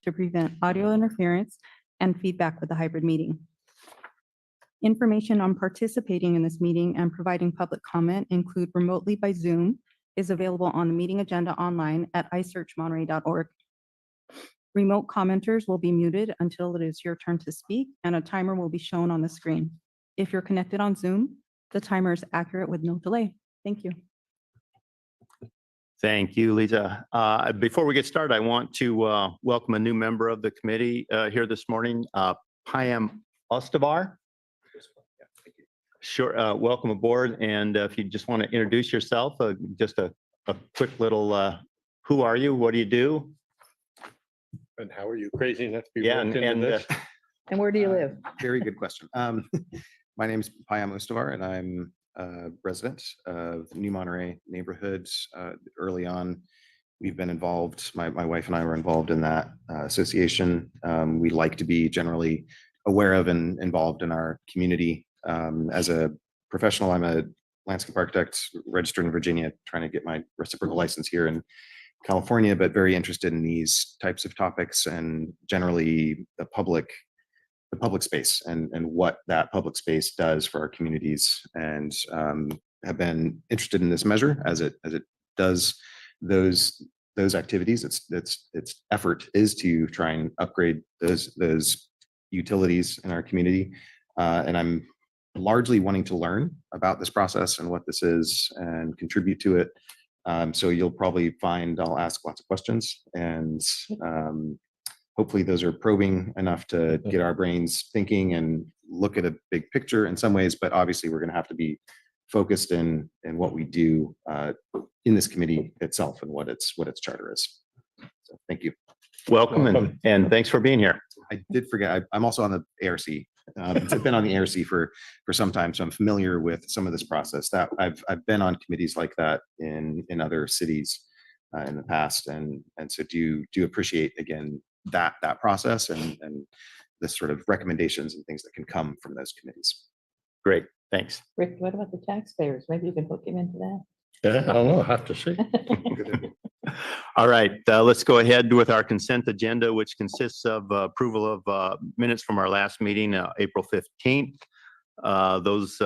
to prevent audio interference and feedback with the hybrid meeting. Information on participating in this meeting and providing public comment include remotely by Zoom is available on the meeting agenda online at isearchmonterey.org. Remote commenters will be muted until it is your turn to speak, and a timer will be shown on the screen. If you're connected on Zoom, the timer is accurate with no delay. Thank you. Thank you, Lisa. Before we get started, I want to welcome a new member of the committee here this morning, Payam Ostavar. Sure, welcome aboard. And if you just want to introduce yourself, just a quick little, who are you? What do you do? And how are you? Crazy enough to be Yeah, roped into this? And where do you live? Very good question. My name is Payam Ostavar, and I'm a resident of New Monterey neighborhoods. Early on, we've been involved, my wife and I were involved in that association. We like to be generally aware of and involved in our community. As a professional, I'm a landscape architect registered in Virginia, trying to get my reciprocal license here in California, but very interested in these types of topics and generally the public space and what that public space does for our communities, and have been interested in this measure as it does those activities. Its effort is to try and upgrade those utilities in our community, and I'm largely wanting to learn about this process and what this is and contribute to it. So you'll probably find I'll ask lots of questions, and hopefully those are probing enough to get our brains thinking and look at a big picture in some ways, but obviously we're going to have to be focused in what we do in this committee itself and what its charter is. So thank you. Welcome. And thanks for being here. I did forget, I'm also on the ARC. I've been on the ARC for some time, so I'm familiar with some of this process. That I've been on committees like that in other cities in the past, and so do appreciate again that process and the sort of recommendations and things that can come from those committees. Great, thanks. Rick, what about the taxpayers? Maybe you can hook him into that. Yeah, I don't know, I have to see. All right, let's go ahead with our consent agenda, which consists of approval of minutes from our last meeting, April 15th. Those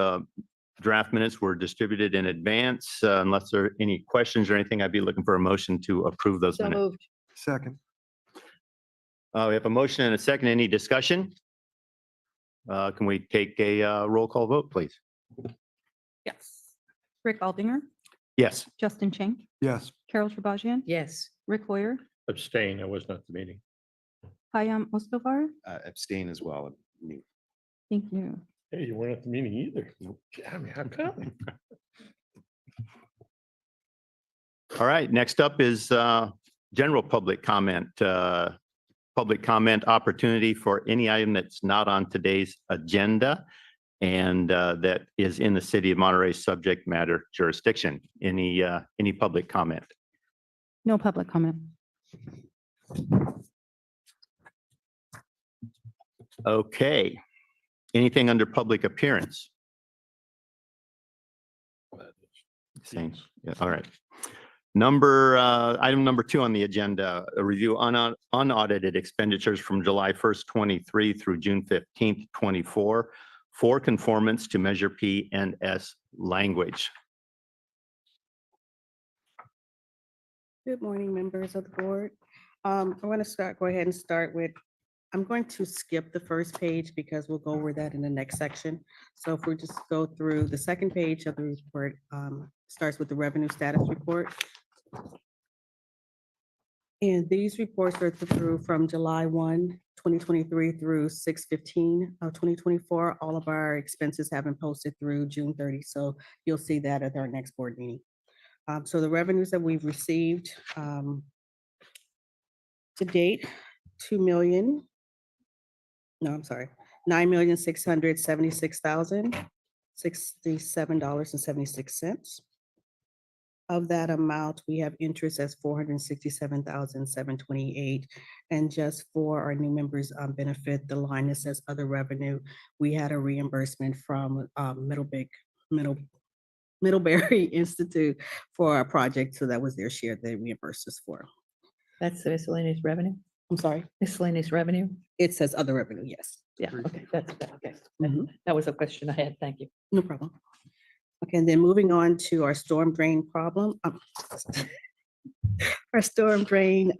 draft minutes were distributed in advance. Unless there are any questions or anything, I'd be looking for a motion to approve those So minutes. moved. Second. We have a motion and a second. Any discussion? Can we take a roll call vote, please? Yes. Rick Aldinger, Yes. Justin Chang, Yes. Carol Trabajian, Yes. Rick Hoyer, Abstain, I was not at the meeting. Payam Ostavar. Abstain as well. Thank you. Hey, you weren't at the meeting either. Yeah, I mean, how come? All right, next up is general public comment. Public comment opportunity for any item that's not on today's agenda and that is in the city of Monterey's subject matter jurisdiction. Any public comment? No public comment. Okay. Anything under public appearance? Same. Yeah, all right. Item number 2 on the agenda, a review unaudited expenditures from July 1st, 23 through June 15th, 24 for conformance to Measure P and S language. Good morning, members of the board. I want to go ahead and start with, I'm going to skip the first page because we'll go over that in the next section. So if we just go through the second page of the report, starts with the revenue status report. And these reports are through from July 1, 2023 through 6/15 of 2024. All of our expenses have been posted through June 30. So you'll see that at our next board meeting. So the revenues that we've received to date, $9,676,067.76. Of that amount, we have interest as $467,728. And just for our new members' benefit, the line that says other revenue, we had a reimbursement from Middlebury Institute for a project, so that was their share they reimbursed us for. That's the miscellaneous revenue? I'm sorry, Miscellaneous revenue? it says other revenue, yes. Yeah, okay, that's, okay. Mhm. That was a question I had. Thank you. No problem. Okay, and then moving on to our storm drain problem. Our storm drain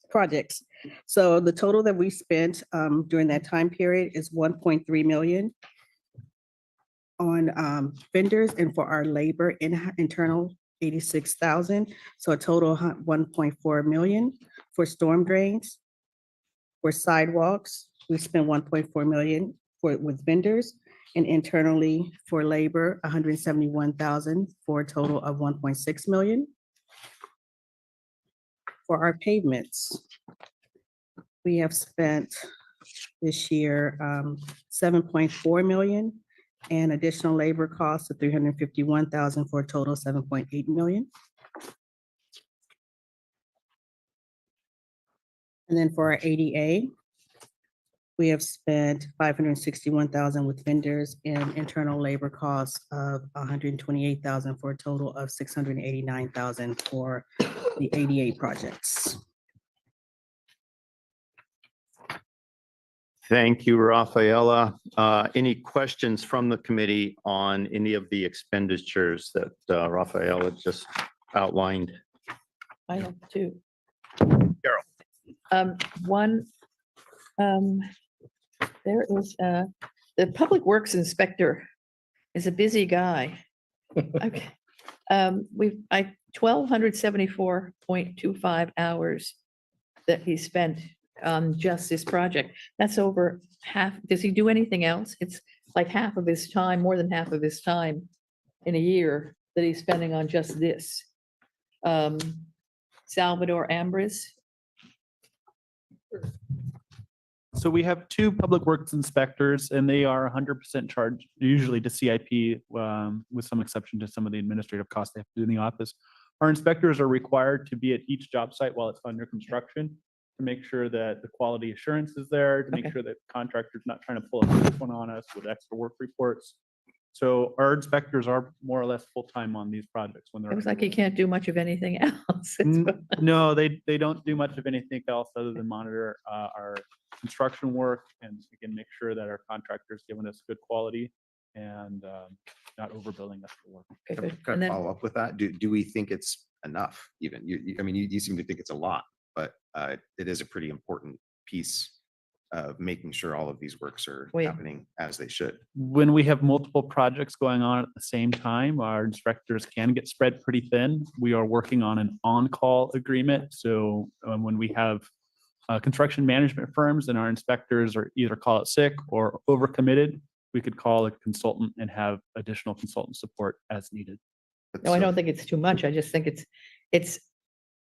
projects. So the total that we spent during that time period is 1.3 million on vendors, and for our labor internal 86,000. So a total of 1.4 million for storm drains. For sidewalks, we spent 1.4 million with vendors, and internally for labor, 171,000 for a total of 1.6 million. For our pavements, we have spent this year 7.4 million, and additional labor costs of 351,000 for a total of 7.8 million. And then for our ADA, we have spent 561,000 with vendors and internal labor costs of 128,000 for a total of 689,000 for the ADA projects. Thank you, Rafaela. Any questions from the committee on any of the expenditures that Rafaela just outlined? I have two. Carol. One, there is, the Public Works Inspector is a busy guy. Okay. 1,274.25 hours that he spent on just this project. That's over half. Does he do anything else? It's like half of his time, more than half of his time in a year that he's spending on just this. Salvador Ambris. So we have two public works inspectors and they are 100% charged usually to CIP with some exception to some of the administrative costs they have to do in the office. Our inspectors are required to be at each job site while it's under construction to make sure that the quality assurance is there, to make Okay. sure that contractors not trying to pull a this one on us with extra work reports. So our inspectors are more or less full-time on these projects when they're. It was like he can't do much of anything else. No, they don't do much of anything else other than monitor our construction work and again, make sure that our contractors giving us good quality and not overbilling us for work. Okay, good. Can And I then, follow up with that? Do we think it's enough even? I mean, you seem to think it's a lot, but it is a pretty important piece of making sure all of these works are Wait. happening as they should. When we have multiple projects going on at the same time, our inspectors can get spread pretty thin. We are working on an on-call agreement. So when we have construction management firms and our inspectors are either call it sick or overcommitted, we could call a consultant and have additional consultant support as needed. no, I So- don't think it's too much. I just think it's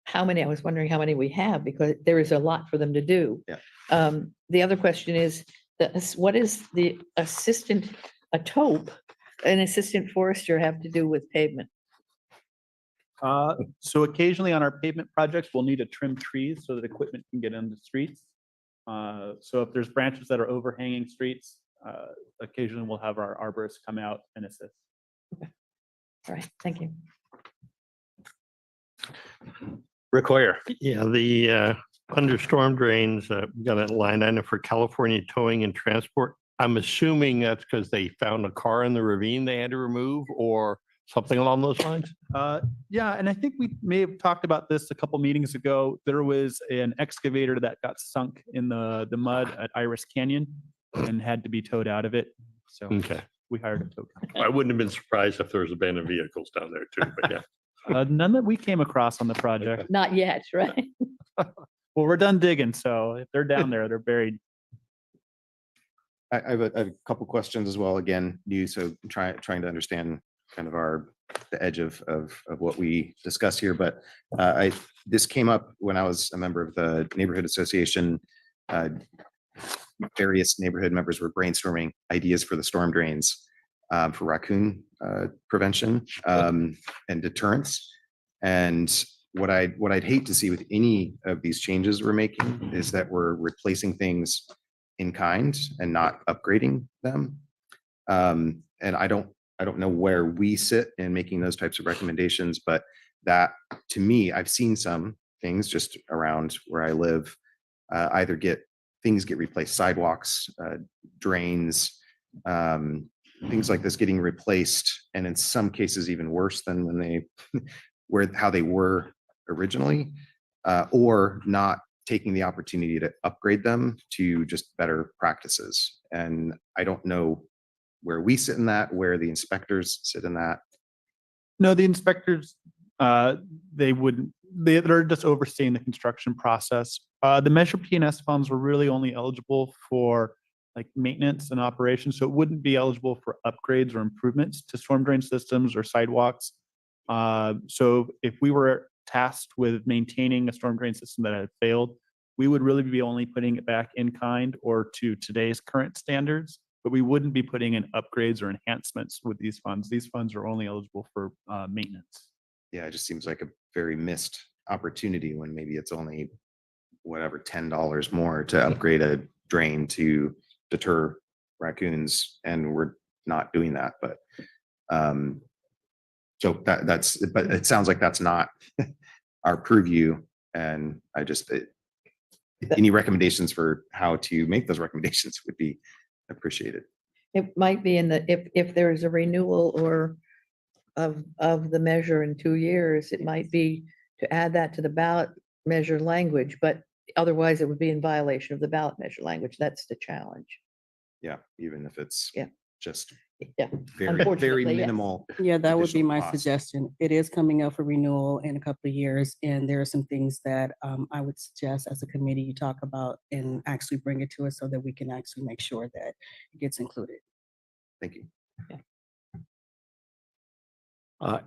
how many, I was wondering how many we have because there is a lot for them to do. Yeah. The other question is, what is the assistant, a taupe, an assistant forester have to do with pavement? So occasionally on our pavement projects, we'll need to trim trees so that equipment can get into streets. So if there's branches that are overhanging streets, occasionally we'll have our arborists come out and assist. All right, thank you. Rick Hoyer. Yeah, the under storm drains, we got a line item for California towing and transport. I'm assuming that's because they found a car in the ravine they had to remove or something along those lines? Yeah, and I think we may have talked about this a couple meetings ago. There was an excavator that got sunk in the mud at Iris Canyon and had to be towed out of it. So Okay. we hired a tow company. I wouldn't have been surprised if there was abandoned vehicles down there too, but yeah. None that we came across on the project. Not yet, right? Well, we're done digging, so if they're down there, they're buried. I have a couple questions as well. Again, new, so trying to understand kind of the edge of what we discuss here. But this came up when I was a member of the neighborhood association. Various neighborhood members were brainstorming ideas for the storm drains for raccoon prevention and deterrence. And what I'd hate to see with any of these changes we're making is that we're replacing things in kind and not upgrading them. And I don't know where we sit in making those types of recommendations, but that to me, I've seen some things just around where I live. Either things get replaced, sidewalks, drains, things like this getting replaced, and in some cases even worse than when they how they were originally, or not taking the opportunity to upgrade them to just better practices. And I don't know where we sit in that, where the inspectors sit in that. No, the inspectors, they're just overseeing the construction process. The Measure P&S funds were really only eligible for like maintenance and operations, so it wouldn't be eligible for upgrades or improvements to storm drain systems or sidewalks. So if we were tasked with maintaining a storm drain system that had failed, we would really be only putting it back in kind or to today's current standards, but we wouldn't be putting in upgrades or enhancements with these funds. These funds are only eligible for maintenance. Yeah, it just seems like a very missed opportunity when maybe it's only whatever, $10 more to upgrade a drain to deter raccoons, and we're not doing that. But so but it sounds like that's not our purview. And any recommendations for how to make those recommendations would be appreciated. It might be if there's a renewal or of the measure in 2 years, it might be to add that to the ballot measure language, but otherwise it would be in violation of the ballot measure language. That's the challenge. Yeah, even if it's Yeah. just Yeah, very unfortunately, yes. minimal. Yeah, that would be additional my cost. suggestion. It is coming up for renewal in a couple of years, and there are some things that I would suggest as a committee you talk about and actually bring it to us so that we can actually make sure that it gets included. Thank you.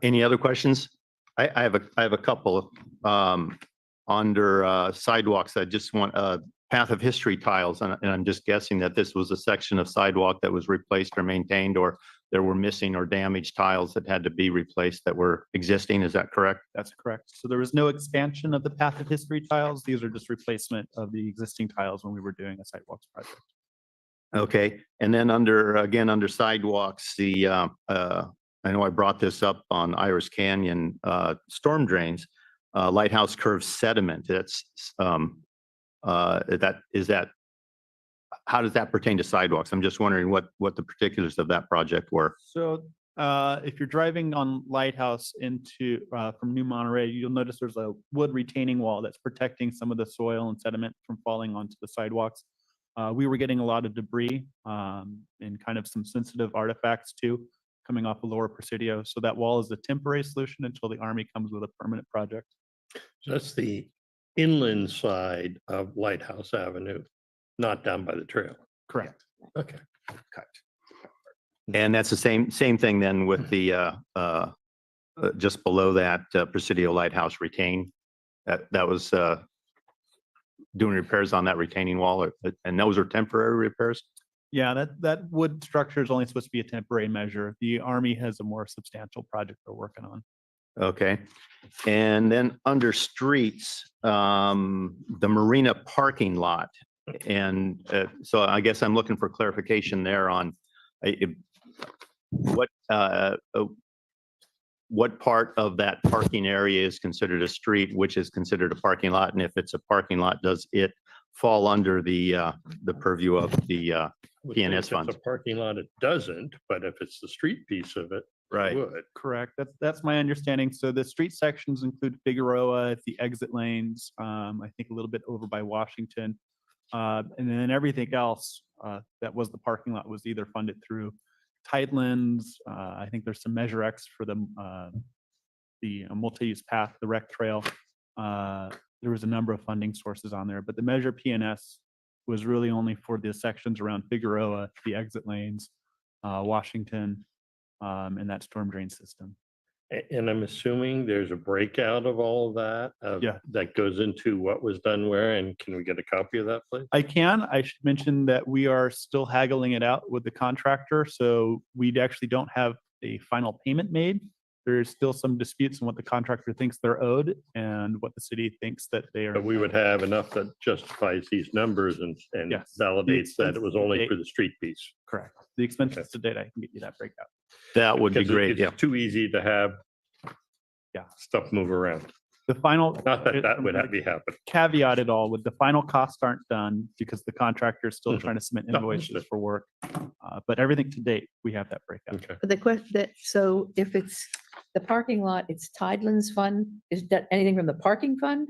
Any other questions? I have a couple. Under sidewalks, I just want path of history tiles, and I'm just guessing that this was a section of sidewalk that was replaced or maintained, or there were missing or damaged tiles that had to be replaced that were existing. Is that correct? That's correct. So there was no expansion of the path of history tiles. These are just replacement of the existing tiles when we were doing a sidewalks project. Okay, and then under sidewalks, I know I brought this up on Iris Canyon storm drains, lighthouse curve sediment. That's how does that pertain to sidewalks? I'm just wondering what the particulars of that project were. So if you're driving on Lighthouse from New Monterey, you'll notice there's a wood retaining wall that's protecting some of the soil and sediment from falling onto the sidewalks. We were getting a lot of debris and kind of some sensitive artifacts too, coming off of Lower Presidio. So that wall is a temporary solution until the Army comes with a permanent project. So that's the inland side of Lighthouse Avenue, not down by the trail. Correct. Okay. Cut. And that's the same thing then with the just below that Presidio Lighthouse retain. That was doing repairs on that retaining wall, and those are temporary repairs? Yeah, that wood structure is only supposed to be a temporary measure. The Army has a more substantial project they're working on. Okay. And then under streets, the marina parking lot. And so I guess I'm looking for clarification there on what part of that parking area is considered a street, which is considered a parking lot? And if it's a parking lot, does it fall under the purview of the P&S funds? If it's a parking lot, it doesn't, but if it's the street piece of it, Right. it would. Correct. That's my understanding. So the street sections include Figueroa, the exit lanes, I think a little bit over by Washington. And then everything else that was the parking lot was either funded through Tidelands. I think there's some Measure X for the multi-use path, the rec trail. There was a number of funding sources on there, but the Measure P&S was really only for the sections around Figueroa, the exit lanes, Washington, and that storm drain system. And I'm assuming there's a breakout of all of that. Yeah. That goes into what was done where, and can we get a copy of that, please? I should mention that we are still haggling it out with the contractor, so we actually don't have a final payment made. There's still some disputes on what the contractor thinks they're owed and what the city thinks that they are. But we would have enough that justifies these numbers and Yes. validates that it was only for the street piece. Correct. The expenses to date, I can get you that breakout. That would be Because great. it's Yeah. too easy to have Yeah. stuff move around. The final. Not that that would be happening. Caveat it all with the final costs aren't done because the contractor is still Mhm. trying to submit No, invoices understood. for work. But everything to date, we have that breakout. Okay. But the question that, so if it's the parking lot, it's Tidelands fund, is that anything from the parking fund?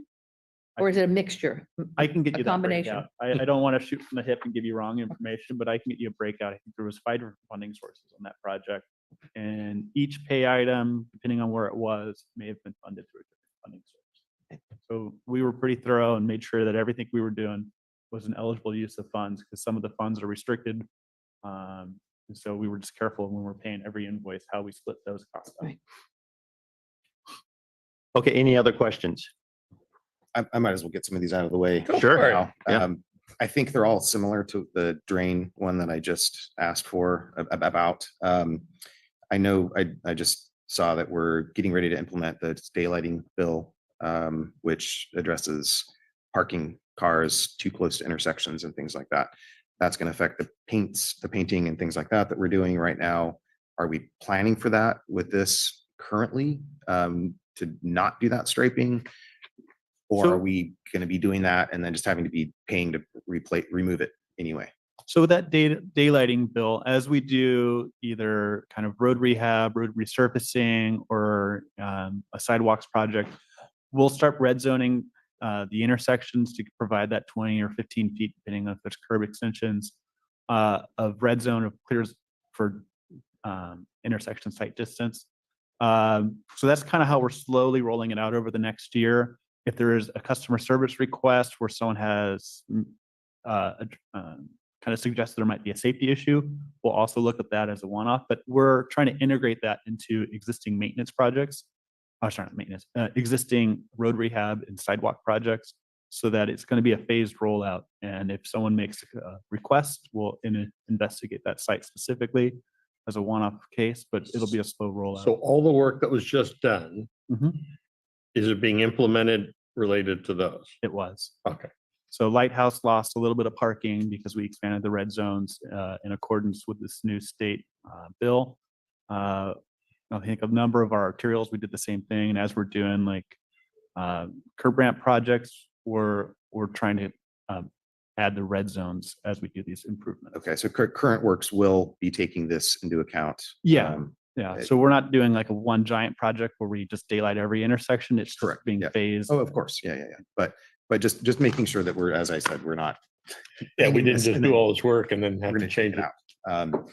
Or is it a mixture? I can get A you that combination. breakout. I don't want to shoot from the hip and give you wrong information, but I can get you a breakout. I think there was 5 different funding sources on that project. And each pay item, depending on where it was, may have been funded through a different funding source. So we were pretty thorough and made sure that everything we were doing was an eligible use of funds because some of the funds are restricted. And so we were just careful when we're paying every invoice, how we split those costs up. Right. Okay, any other questions? I might as well get some of these out of the way. Sure. now. Yeah. I think they're all similar to the drain one that I just asked for about. I know I just saw that we're getting ready to implement the daylighting bill, which addresses parking cars too close to intersections and things like that. That's going to affect the painting and things like that we're doing right now. Are we planning for that with this currently, to not do that striping? Or So- are we going to be doing that and then just having to be paying to remove it anyway? So with that daylighting bill, as we do either kind of road rehab, road resurfacing, or a sidewalks project, we'll start red zoning the intersections to provide that 20 or 15 feet, depending on if there's curb extensions of red zone of clears for intersection site distance. So that's kind of how we're slowly rolling it out over the next year. If there is a customer service request where someone has kind of suggested there might be a safety issue, we'll also look at that as a one-off, but we're trying to integrate that into existing maintenance projects. Oh, sorry, not maintenance, existing road rehab and sidewalk projects so that it's going to be a phased rollout. And if someone makes a request, we'll investigate that site specifically as a one-off case, but it'll be a slow rollout. So all the work that was just done, Mhm. is it being implemented related to those? It was. Okay. So Lighthouse lost a little bit of parking because we expanded the red zones in accordance with this new state bill. I think a number of our arterials, we did the same thing. And as we're doing like curb ramp projects, we're trying to add the red zones as we do these improvements. Okay, so current works will be taking this into account. Yeah. Um, Yeah, so we're not doing like a one giant project where we just daylight every intersection. It's just Correct, being yeah. phased. Oh, of course, yeah. But just making sure that we're, as I said, we're not. Yeah, we hanging didn't this just and do then all this work and then we're have to gonna change take it. out.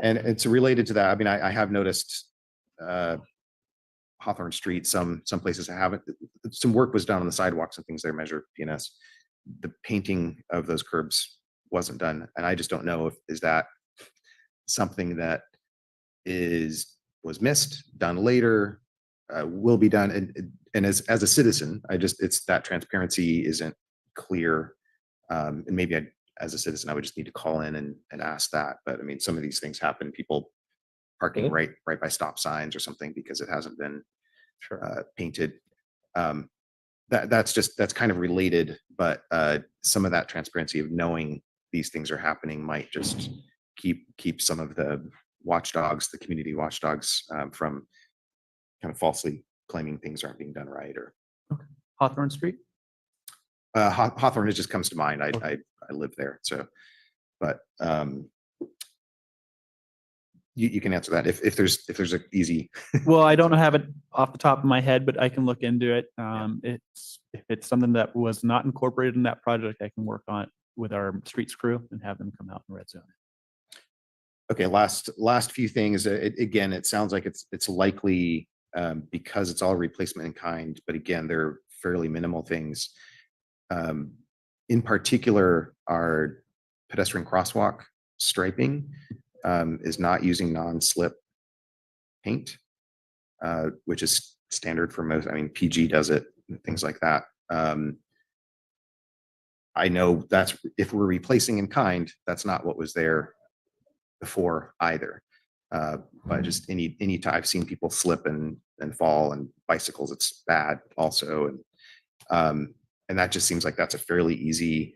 And it's related to that. I mean, I have noticed Hawthorne Street, some places haven't. Some work was done on the sidewalks and things there measured PNS. The painting of those curbs wasn't done, and I just don't know is that something that was missed, done later, will be done. And as a citizen, it's that transparency isn't clear. And maybe as a citizen, I would just need to call in and ask that. But I mean, some of these things happen, people parking right by stop signs or something because it hasn't been painted. That's kind of related, but some of that transparency of knowing these things are happening might just keep some of the watchdogs, the community watchdogs, from kind of falsely claiming things aren't being done right. Or Hawthorne Street? Hawthorne, it just comes to mind. I live there, so. But you can answer that if there's an easy. Well, I don't have it off the top of my head, but I can look into it. If it's something that was not incorporated in that project, I can work on it with our streets crew and have them come out in red zone. Okay, last few things. Again, it sounds like it's likely because it's all replacement in kind, but again, they're fairly minimal things. In particular, our pedestrian crosswalk striping is not using non-slip paint, which is standard for most. I mean, PG does it, things like that. I know that's if we're replacing in kind, that's not what was there before either. But just any time I've seen people slip and fall, and bicycles, it's bad also. And that just seems like that's a fairly easy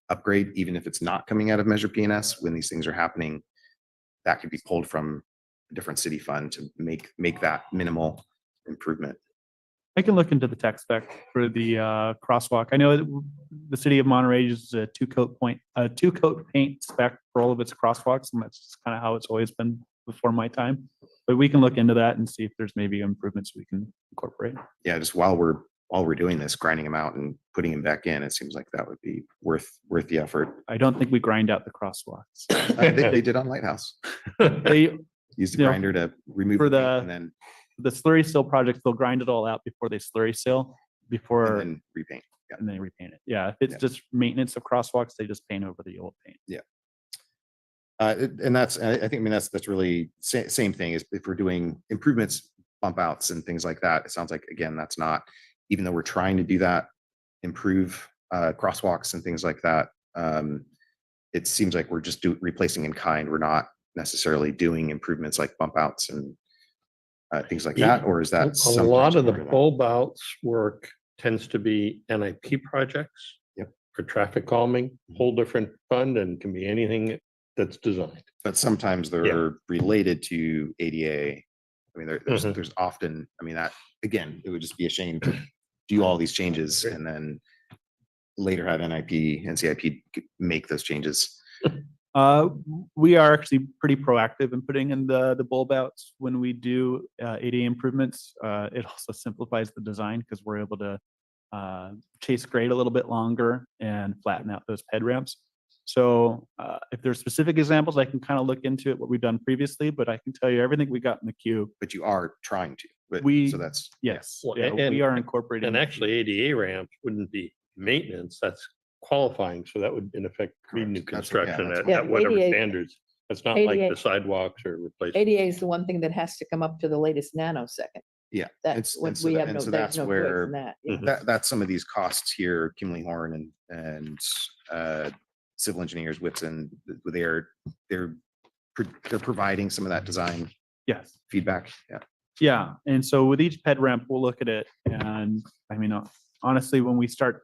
upgrade, even if it's not coming out of Measure PNS. When these things are happening, that could be pulled from a different city fund to make that minimal improvement. I can look into the tech spec for the crosswalk. I know that the city of Monterey uses a two-coat paint spec for all of its crosswalks, and that's just kind of how it's always been before my time. But we can look into that and see if there's maybe improvements we can incorporate. Yeah, just while we're doing this, grinding them out and putting them back in, it seems like that would be worth the effort. I don't think we grind out the crosswalks. They did on Lighthouse. They, Used the You know, grinder to remove for the paint the- and then the slurry seal project, they'll grind it all out before they slurry seal, before, and then repaint. Yeah. and then repaint it. Yeah, if it's Yeah. just maintenance of crosswalks, they just paint over the old paint. And that's, I think, I mean, that's really same thing as if we're doing improvements, bump outs and things like that. It sounds like, again, that's not, even though we're trying to do that, improve crosswalks and things like that. It seems like we're just replacing in kind. We're not necessarily doing improvements like bump outs and things like that, or is that? A sometimes lot of the part that? bulb outs work tends to be NIP projects. Yep. For traffic calming, whole different fund, and can be anything that's designed. But sometimes they're related to ADA. I mean, Mhm. there's often, I mean, that, again, it would just be a shame to do all these changes and then later have NIP and CIP make those changes. We are actually pretty proactive in putting in the bulb outs when we do ADA improvements. It also simplifies the design because we're able to chase grade a little bit longer and flatten out those ped ramps. So if there's specific examples, I can kind of look into it, what we've done previously, but I can tell you everything we got in the queue. But you are trying to, but We- so that's, Yes, Well, yeah, and- we are incorporating. And actually ADA ramps wouldn't be maintenance, that's qualifying. So that would in effect be new Correct. That's what- yeah, construction that's at what- at whatever ADA standards. It's not like ADA the sidewalks or replacement. ADA is the one thing that has to come up to the latest nanosecond. yeah. That's and what so we that- have and no, so there's that's no choice where in that. yeah. that's some of these costs here, Kimley Horn and civil engineers, Whitson, they're providing some of that design Yes. feedback. Yeah. Yeah, and so with each ped ramp, we'll look at it, and I mean, honestly, when we start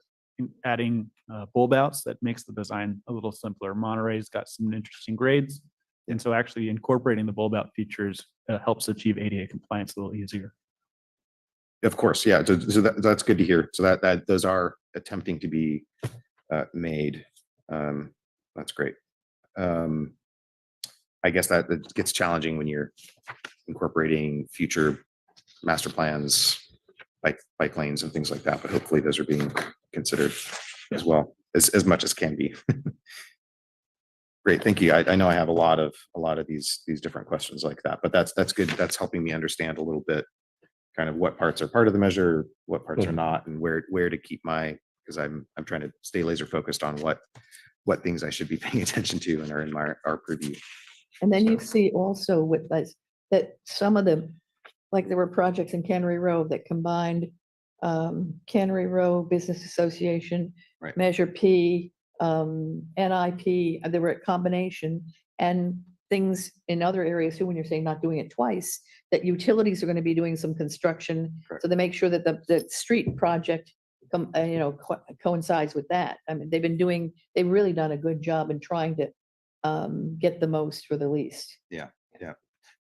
adding bulb outs, that makes the design a little simpler. Monterey's got some interesting grades, and so actually incorporating the bulb out features helps achieve ADA compliance a little easier. Of course, yeah. So that's good to hear. So that those are attempting to be made. That's great. I guess that it gets challenging when you're incorporating future master plans, bike lanes and things like that. But hopefully those are being considered as well, as much as can be. Great, thank you. I know I have a lot of these different questions like that, but that's good. That's helping me understand a little bit kind of what parts are part of the measure, what parts are not, and where to keep my, because I'm trying to stay laser focused on what things I should be paying attention to and are in our purview. And then you So- see also with this, that some of the, like there were projects in Cannery Row that combined Cannery Row Business Association, Right. Measure P, NIP, there were a combination, and things in other areas too, when you're saying not doing it twice, that utilities are going to be doing some construction. Correct. So they make sure that the street project coincides with that. I mean, they've really done a good job in trying to get the most for the least.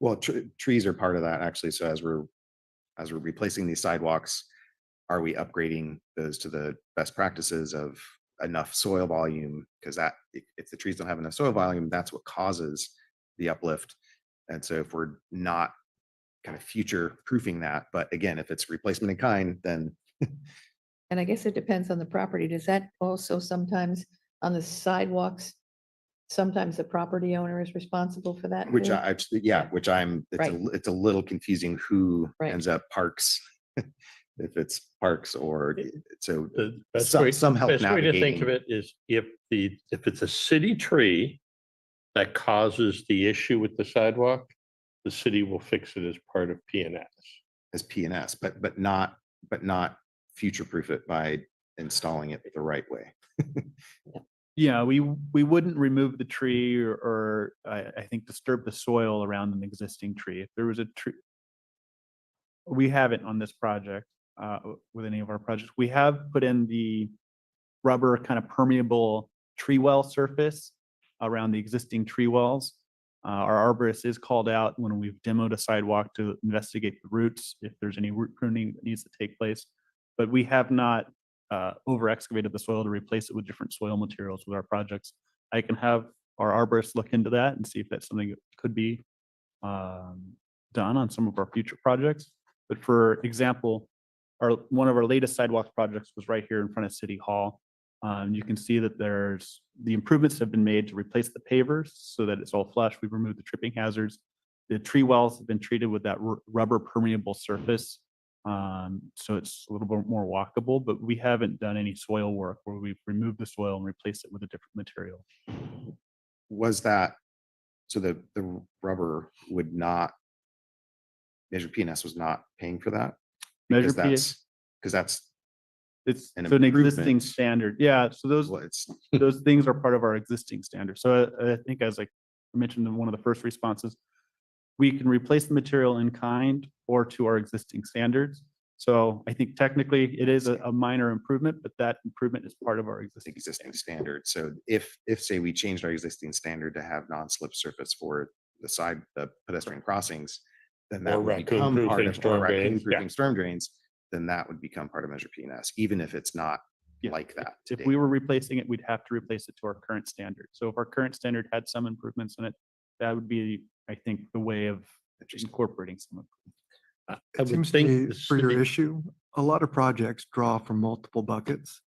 Well, trees are part of that actually. So as we're replacing these sidewalks, are we upgrading those to the best practices of enough soil volume? Because that, if the trees don't have enough soil volume, that's what causes the uplift. And so if we're not kind of future proofing that, but again, if it's replacement in kind, then And I guess it depends on the property. Does that also sometimes on the sidewalks? Sometimes the property owner is responsible for that. which too? which it's a little confusing who Right. ends up parks. If it's parks or so The best some- way, some help best way to think navigating. of it is if it's a city tree that causes the issue with the sidewalk, the city will fix it as part of PNS. as PNS, but not future proof it by installing it the right way. Yeah, we wouldn't remove the tree or I think disturb the soil around an existing tree. If there was a tree, we haven't on this project, with any of our projects. We have put in the rubber kind of permeable tree well surface around the existing tree wells. Our arborist is called out when we've demoed a sidewalk to investigate the roots, if there's any root pruning that needs to take place. But we have not over excavated the soil to replace it with different soil materials with our projects. I can have our arborist look into that and see if that's something that could be done on some of our future projects. But for example, one of our latest sidewalk projects was right here in front of City Hall. You can see that the improvements have been made to replace the pavers so that it's all flush. We've removed the tripping hazards. The tree wells have been treated with that rubber permeable surface. So it's a little bit more walkable, but we haven't done any soil work where we've removed the soil and replaced it with a different material. Was that, so the rubber would not, Measure PNS was not paying for that? Measure Because that's, It's an so an existing improvement. standard. Yeah, so those well, it's, those things are part of our existing standard. So I think as I mentioned in one of the first responses, we can replace the material in kind or to our existing standards. So I think technically it is a minor improvement, but that improvement is part of our existing. existing standard. So if say we changed our existing standard to have non-slip surface for the pedestrian crossings, then that Or would become raccoon-proofing part of storm drains, raccoon-proofing storm drains, then that would become part of Measure PNS, even if it's not Yeah. like that. If today. we were replacing it, we'd have to replace it to our current standard. So if our current standard had some improvements in it, that would be, I think, the way of incorporating some of I It would seems to think me the for your city- issue, a lot of projects draw from multiple buckets.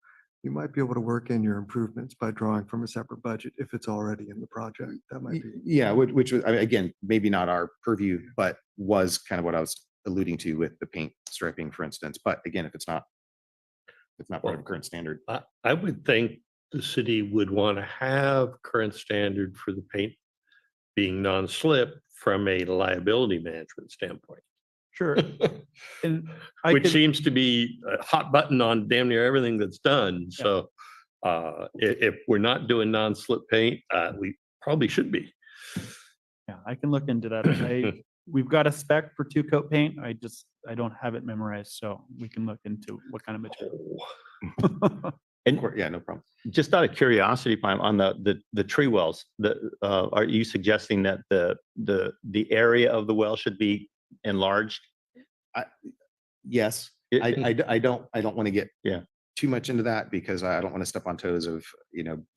You might be able to work in your improvements by drawing from a separate budget if it's already in the project. That might be. Yeah, which was, I mean, again, maybe not our purview, but was kind of what I was alluding to with the paint striping, for instance. But again, if it's not part of current standard. I would think the city would want to have current standard for the paint being non-slip from a liability management standpoint. Sure. And I Which could, seems to be a hot button on damn near everything that's done. So if we're not doing non-slip paint, we probably should be. yeah, I can look into that. We've got a spec for 2-coat paint. I don't have it memorized, so we can look into what kind of material. And Yeah, no problem. just out of curiosity, Pam, on the tree wells, are you suggesting that the area of the well should be enlarged? Yes, It- I don't want to get Yeah. too much into that because I don't want to step on toes of,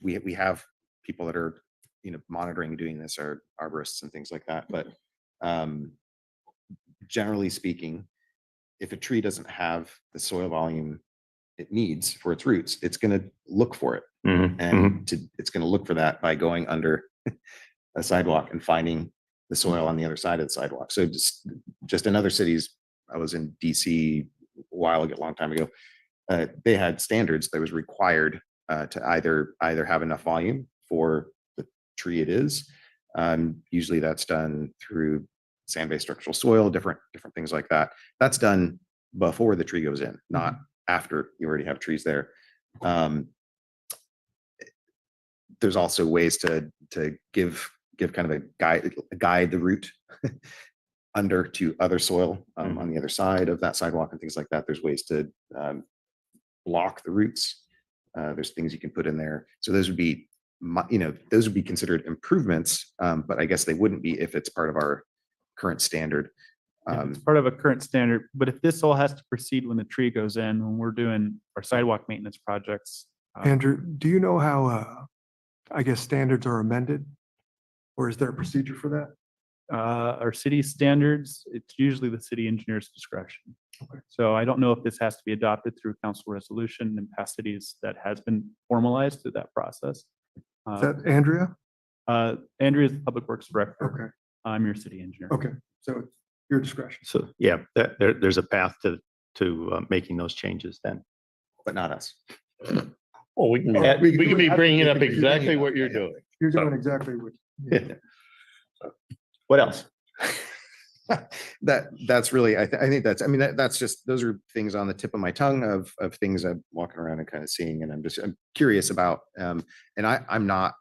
we have people that are, monitoring doing this, or arborists and things like that. But generally speaking, if a tree doesn't have the soil volume it needs for its roots, it's going to look for it. Mhm, mhm. And it's going to look for that by going under a sidewalk and finding the soil on the other side of the sidewalk. So just in other cities, I was in DC a long time ago. They had standards that was required to either have enough volume for the tree it is. Usually that's done through sand-based structural soil, different things like that. That's done before the tree goes in, not after you already have trees there. There's also ways to give kind of a guide the route under to other soil on the other side of that sidewalk and things like that. There's ways to block the roots. There's things you can put in there. So those would be, those would be considered improvements, but I guess they wouldn't be if it's part of our current standard. It's part of a current standard, but if this all has to proceed when the tree goes in, when we're doing our sidewalk maintenance projects. Andrew, do you know how, I guess, standards are amended? Or is there a procedure for that? Our city standards, it's usually the city engineer's discretion. Okay. So I don't know if this has to be adopted through council resolution. In past cities that has been formalized through that process. Is that Andrea? Andrea is the Public Works Director. Okay, I'm your city engineer. okay. So it's your discretion. So, yeah, there's a path to making those changes then. But not us. Oh, we can Yeah, we we can be can- bringing up we can be exactly bringing what up, you're yeah. doing. You're So- doing exactly what. What else? That's really, I think that's just, those are things on the tip of my tongue of things I'm walking around and kind of seeing, and I'm curious about, and I'm not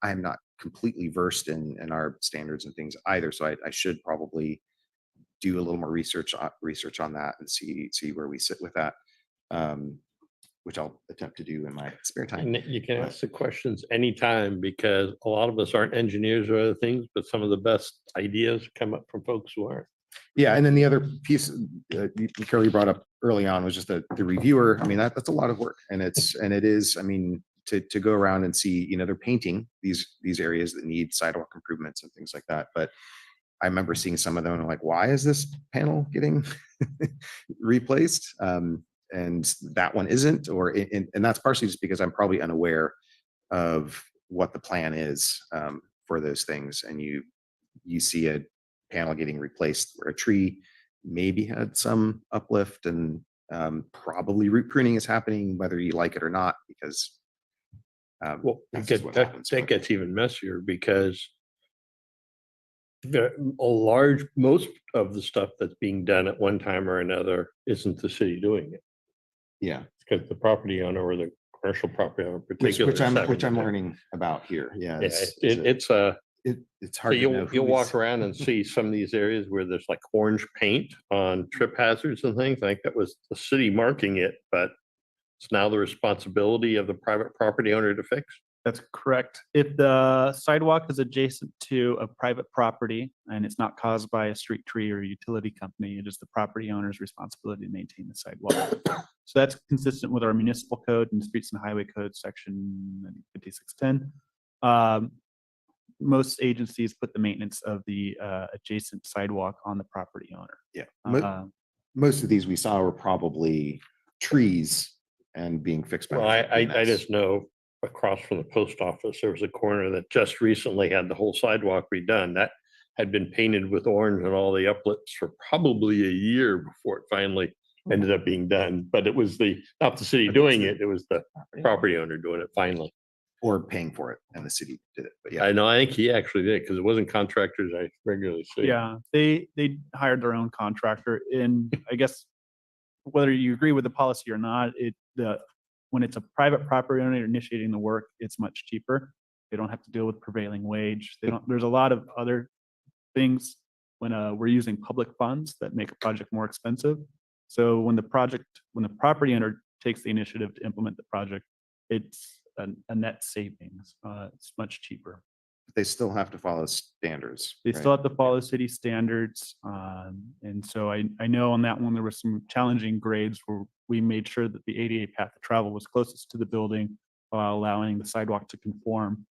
completely versed in our standards and things either. So I should probably do a little more research on that and see where we sit with that. which I'll attempt to do in my spare time. And you can ask the questions anytime because a lot of us aren't engineers or other things, but some of the best ideas come up from folks who aren't. Yeah, and then the other piece, Carol, you brought up early on was just the reviewer. I mean, that's a lot of work, and it is, I mean, to go around and see, you know, they're painting these areas that need sidewalk improvements and things like that. But I remember seeing some of them and I'm like, why is this panel getting replaced? And that one isn't, and that's partially just because I'm probably unaware of what the plan is for those things. And you see a panel getting replaced where a tree maybe had some uplift, and probably root pruning is happening whether you like it or not, because Well, that's just what that happens. gets even messier because most of the stuff that's being done at one time or another isn't the city doing it. Yeah, Because the property owner or the commercial property owner in which particular. I'm learning about here. Yeah, Yeah, it's it's so hard to know. you'll who walk is- around and see some of these areas where there's like orange paint on trip hazards and things. I think that was the city marking it, but it's now the responsibility of the private property owner to fix. That's correct. If the sidewalk is adjacent to a private property and it's not caused by a street tree or a utility company, it is the property owner's responsibility to maintain the sidewalk. So that's consistent with our municipal code and streets and highway code section 5610. Most agencies put the maintenance of the adjacent sidewalk on the property owner. Yeah, Uh, most of these we saw were probably trees and being fixed by. Well, I EMS. just know across from the post office, there was a corner that just recently had the whole sidewalk redone. That had been painted with orange and all the uplifts for probably a year before it finally ended up being done. But it was not the city doing it, it was the property owner doing it finally. Or paying for it, and the city did it. But yeah, I know, I think he actually did, because it wasn't contractors I regularly see. Yeah, they hired their own contractor, and I guess whether you agree with the policy or not, when it's a private property owner initiating the work, it's much cheaper. They don't have to deal with prevailing wage. There's a lot of other things when we're using public funds that make a project more expensive. So when the property owner takes the initiative to implement the project, it's a net savings. It's much cheaper. they still have to follow standards. They right? still have to follow city standards. And so I know on that one, there was some challenging grades where we made sure that the ADA path of travel was closest to the building while allowing the sidewalk to conform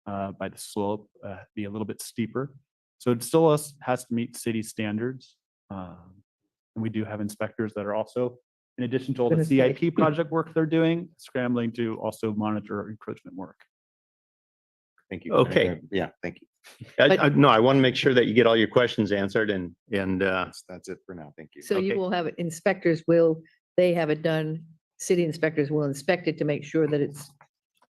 by the slope, be a little bit steeper. So it still has to meet city standards. And we do have inspectors that are also, in addition to all the Gonna say. CIP project work they're doing, scrambling to also monitor encroachment work. Thank you. Okay. Yeah, thank you. No, I want to make sure that you get all your questions answered and That's it for now. Thank you. So you Okay. will have they have it done, city inspectors will inspect it to make sure that it's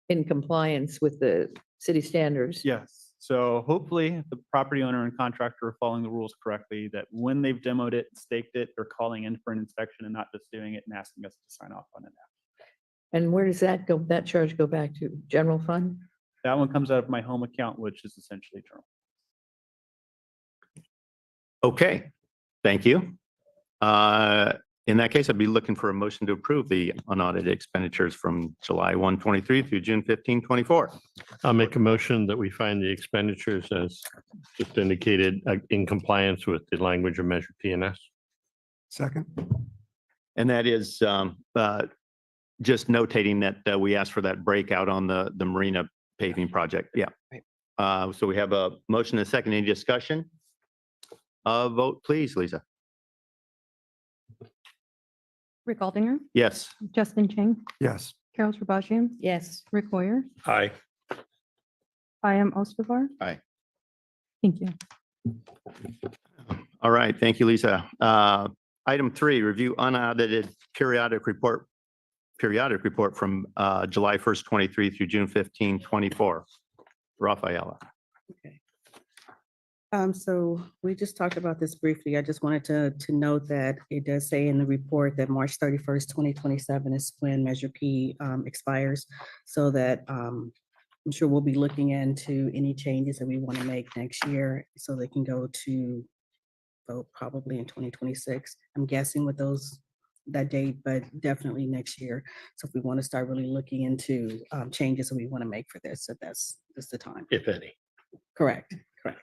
in compliance with the city standards. Yes, so hopefully the property owner and contractor are following the rules correctly, that when they've demoed it, staked it, they're calling in for an inspection and not just doing it and asking us to sign off on it. And where does that charge go back to? General fund? That one comes out of my home account, which is essentially general. okay, thank you. In that case, I'd be looking for a motion to approve the unaudited expenditures from July 1, 23 through June 15, 24. I'll make a motion that we find the expenditures as just indicated in compliance with the language of Measure P&S. Second, And that is just notating that we asked for that breakout on the marina paving project. Yeah. So we have a motion and a second. Any discussion? Vote please, Lisa. Rick Aldinger, Yes. Justin Chang, yes. Carol Sabajian, Yes. Rick Hoyer, Aye. Payam Ostavar. Aye. Thank you. All right. Thank you, Lisa. Item 3, review unaudited periodic report from July 1st, 23 through June 15, 24. Rafaela. Okay. So we just talked about this briefly. I just wanted to note that it does say in the report that March 31st, 2027 is when Measure P expires. So that I'm sure we'll be looking into any changes that we want to make next year so they can go to vote probably in 2026. I'm guessing with those that date, but definitely next year. So if we want to start really looking into changes that we want to make for this, so that's the time. If any. Correct, correct.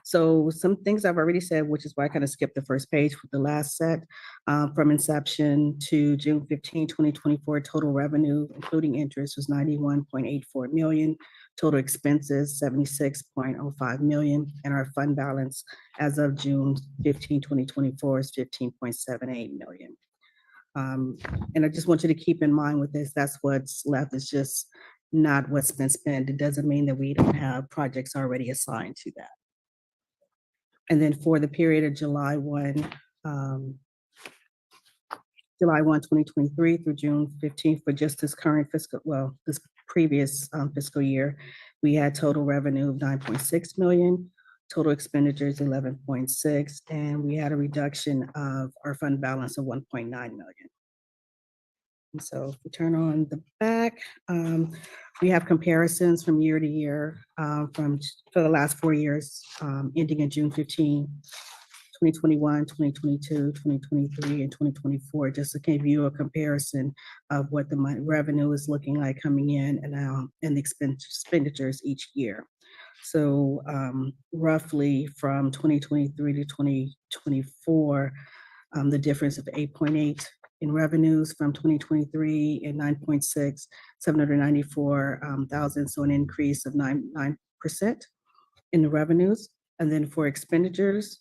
So some things I've already said, which is why I kind of skipped the first page with the last set. From inception to June 15, 2024, total revenue, including interest, was 91.84 million. Total expenses, 76.05 million. And our fund balance as of June 15, 2024 is 15.78 million. And I just want you to keep in mind with this, that's what's left, is just not what's been spent. It doesn't mean that we don't have projects already assigned to that. And then for the period of July 1, 2023 through June 15th, for just this current fiscal, well, this previous fiscal year, we had total revenue of 9.6 million, total expenditures 11.6, and we had a reduction of our fund balance of 1.9 million. And so if we turn on the back, we have comparisons from year to year for the last 4 years, ending in June 15, 2021, 2022, 2023, and 2024, just to give you a comparison of what the revenue is looking like coming in and the expenditures each year. So roughly from 2023 to 2024, the difference of 8.8 in revenues from 2023 and 9.6, 794,000. So an increase of 9% in the revenues. And then for expenditures,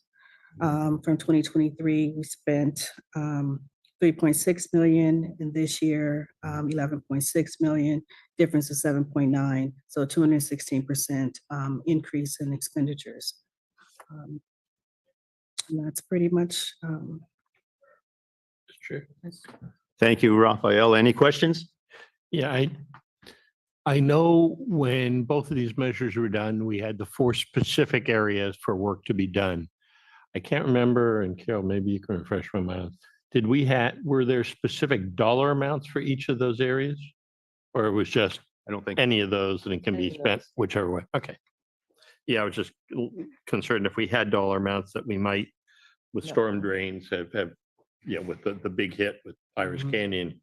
from 2023, we spent 3.6 million, and this year 11.6 million, difference of 7.9, so 216% increase in expenditures. And that's pretty much. It's true. Thank you, Raphael. Any questions? Yeah, I know when both of these measures were done, we had the 4 specific areas for work to be done. I can't remember, and Carol, maybe you can refresh my mind. Were there specific dollar amounts for each of those areas? Or it was just I don't think. any of those and it can be Any of spent those. whichever way? Okay. Yeah, I was just concerned if we had dollar amounts that we might, with No. storm drains, have, yeah, with the big hit with Iris Mhm. Canyon,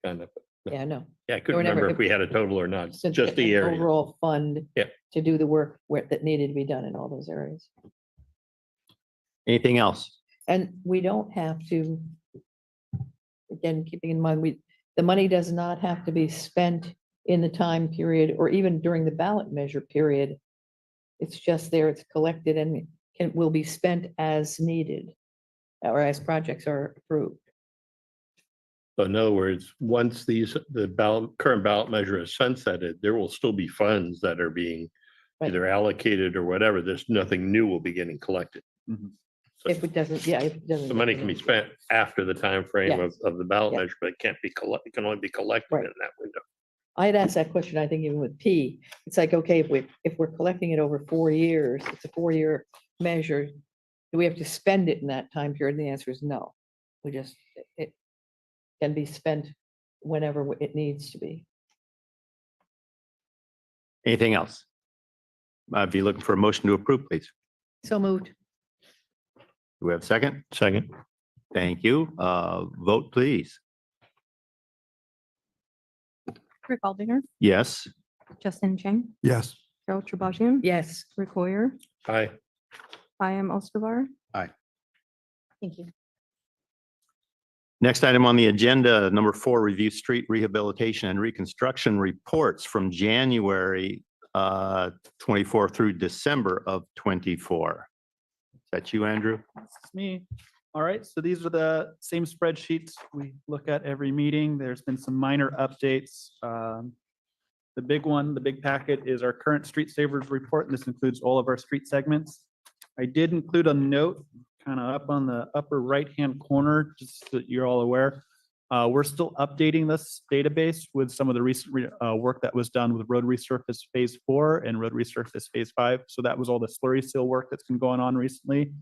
kind of. Yeah, no. Yeah, I couldn't Or never- remember if we had a total or not, Just just the an area. overall fund. Yeah. To do the work that needed to be done in all those areas. Anything else? And we don't have to, again, keeping in mind, the money does not have to be spent in the time period or even during the ballot measure period. It's just there, it's collected and will be spent as needed or as projects are approved. So in other words, once the current ballot measure is sunsetted, there will still be funds that are being Right. either allocated or whatever. There's nothing new will be getting collected. Mhm. So If it doesn't, yeah, if it doesn't. the money can be spent after the time frame Yeah. of the ballot Yeah. measure, but it can't be it can only be collected Right. in that window. I had asked that question, I think even with P, it's like, okay, if we're collecting it over 4 years, it's a 4-year measure. Do we have to spend it in that time period? And the answer is no. It can be spent whenever it needs to be. Anything else? I'd be looking for a motion to approve, please. So moved. Do we have a second? Second. Thank you. Vote, please. Rick Aldinger, Yes. Justin Chang, Yes. Carol Tribajian. Yes. Rick Hoyer, Aye. Payam Ostovar. Aye. Thank you. Next item on the agenda, number 4, review street rehabilitation and reconstruction reports from January 24 through December of 24. Is that you, Andrew? It's me. All right, so these are the same spreadsheets we look at every meeting. There's been some minor updates. The big one, the big packet is our current street savers report, and this includes all of our street segments. I did include a note kind of up on the upper right-hand corner, just so that you're all aware. We're still updating this database with some of the recent work that was done with road resurface phase 4 and road resurface phase 5. So that was all the slurry seal work that's been going on recently.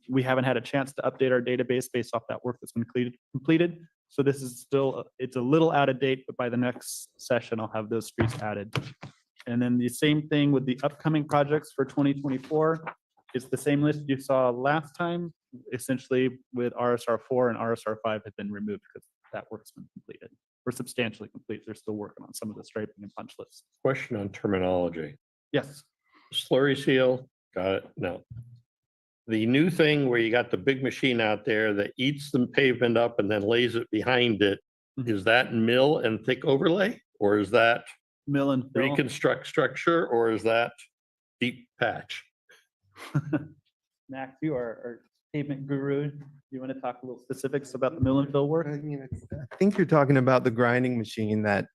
We haven't had a chance to update our database based off that work that's been completed. So this is still, it's a little out of date, but by the next session, I'll have those streets added. And then the same thing with the upcoming projects for 2024. It's the same list you saw last time. essentially with RSR4 and RSR5 have been removed because that work's been completed. We're substantially complete. They're still working on some of the striping and punch lists. Question on terminology. Yes. Slurry seal, got it, no. The new thing where you got the big machine out there that eats the pavement up and then lays it behind it, is that mill and thick overlay? Or is that Mill and fill. reconstruct structure, or is that deep patch? Max, you are our pavement guru. You want to talk a little specifics about the mill and fill work? I think you're talking about the grinding machine that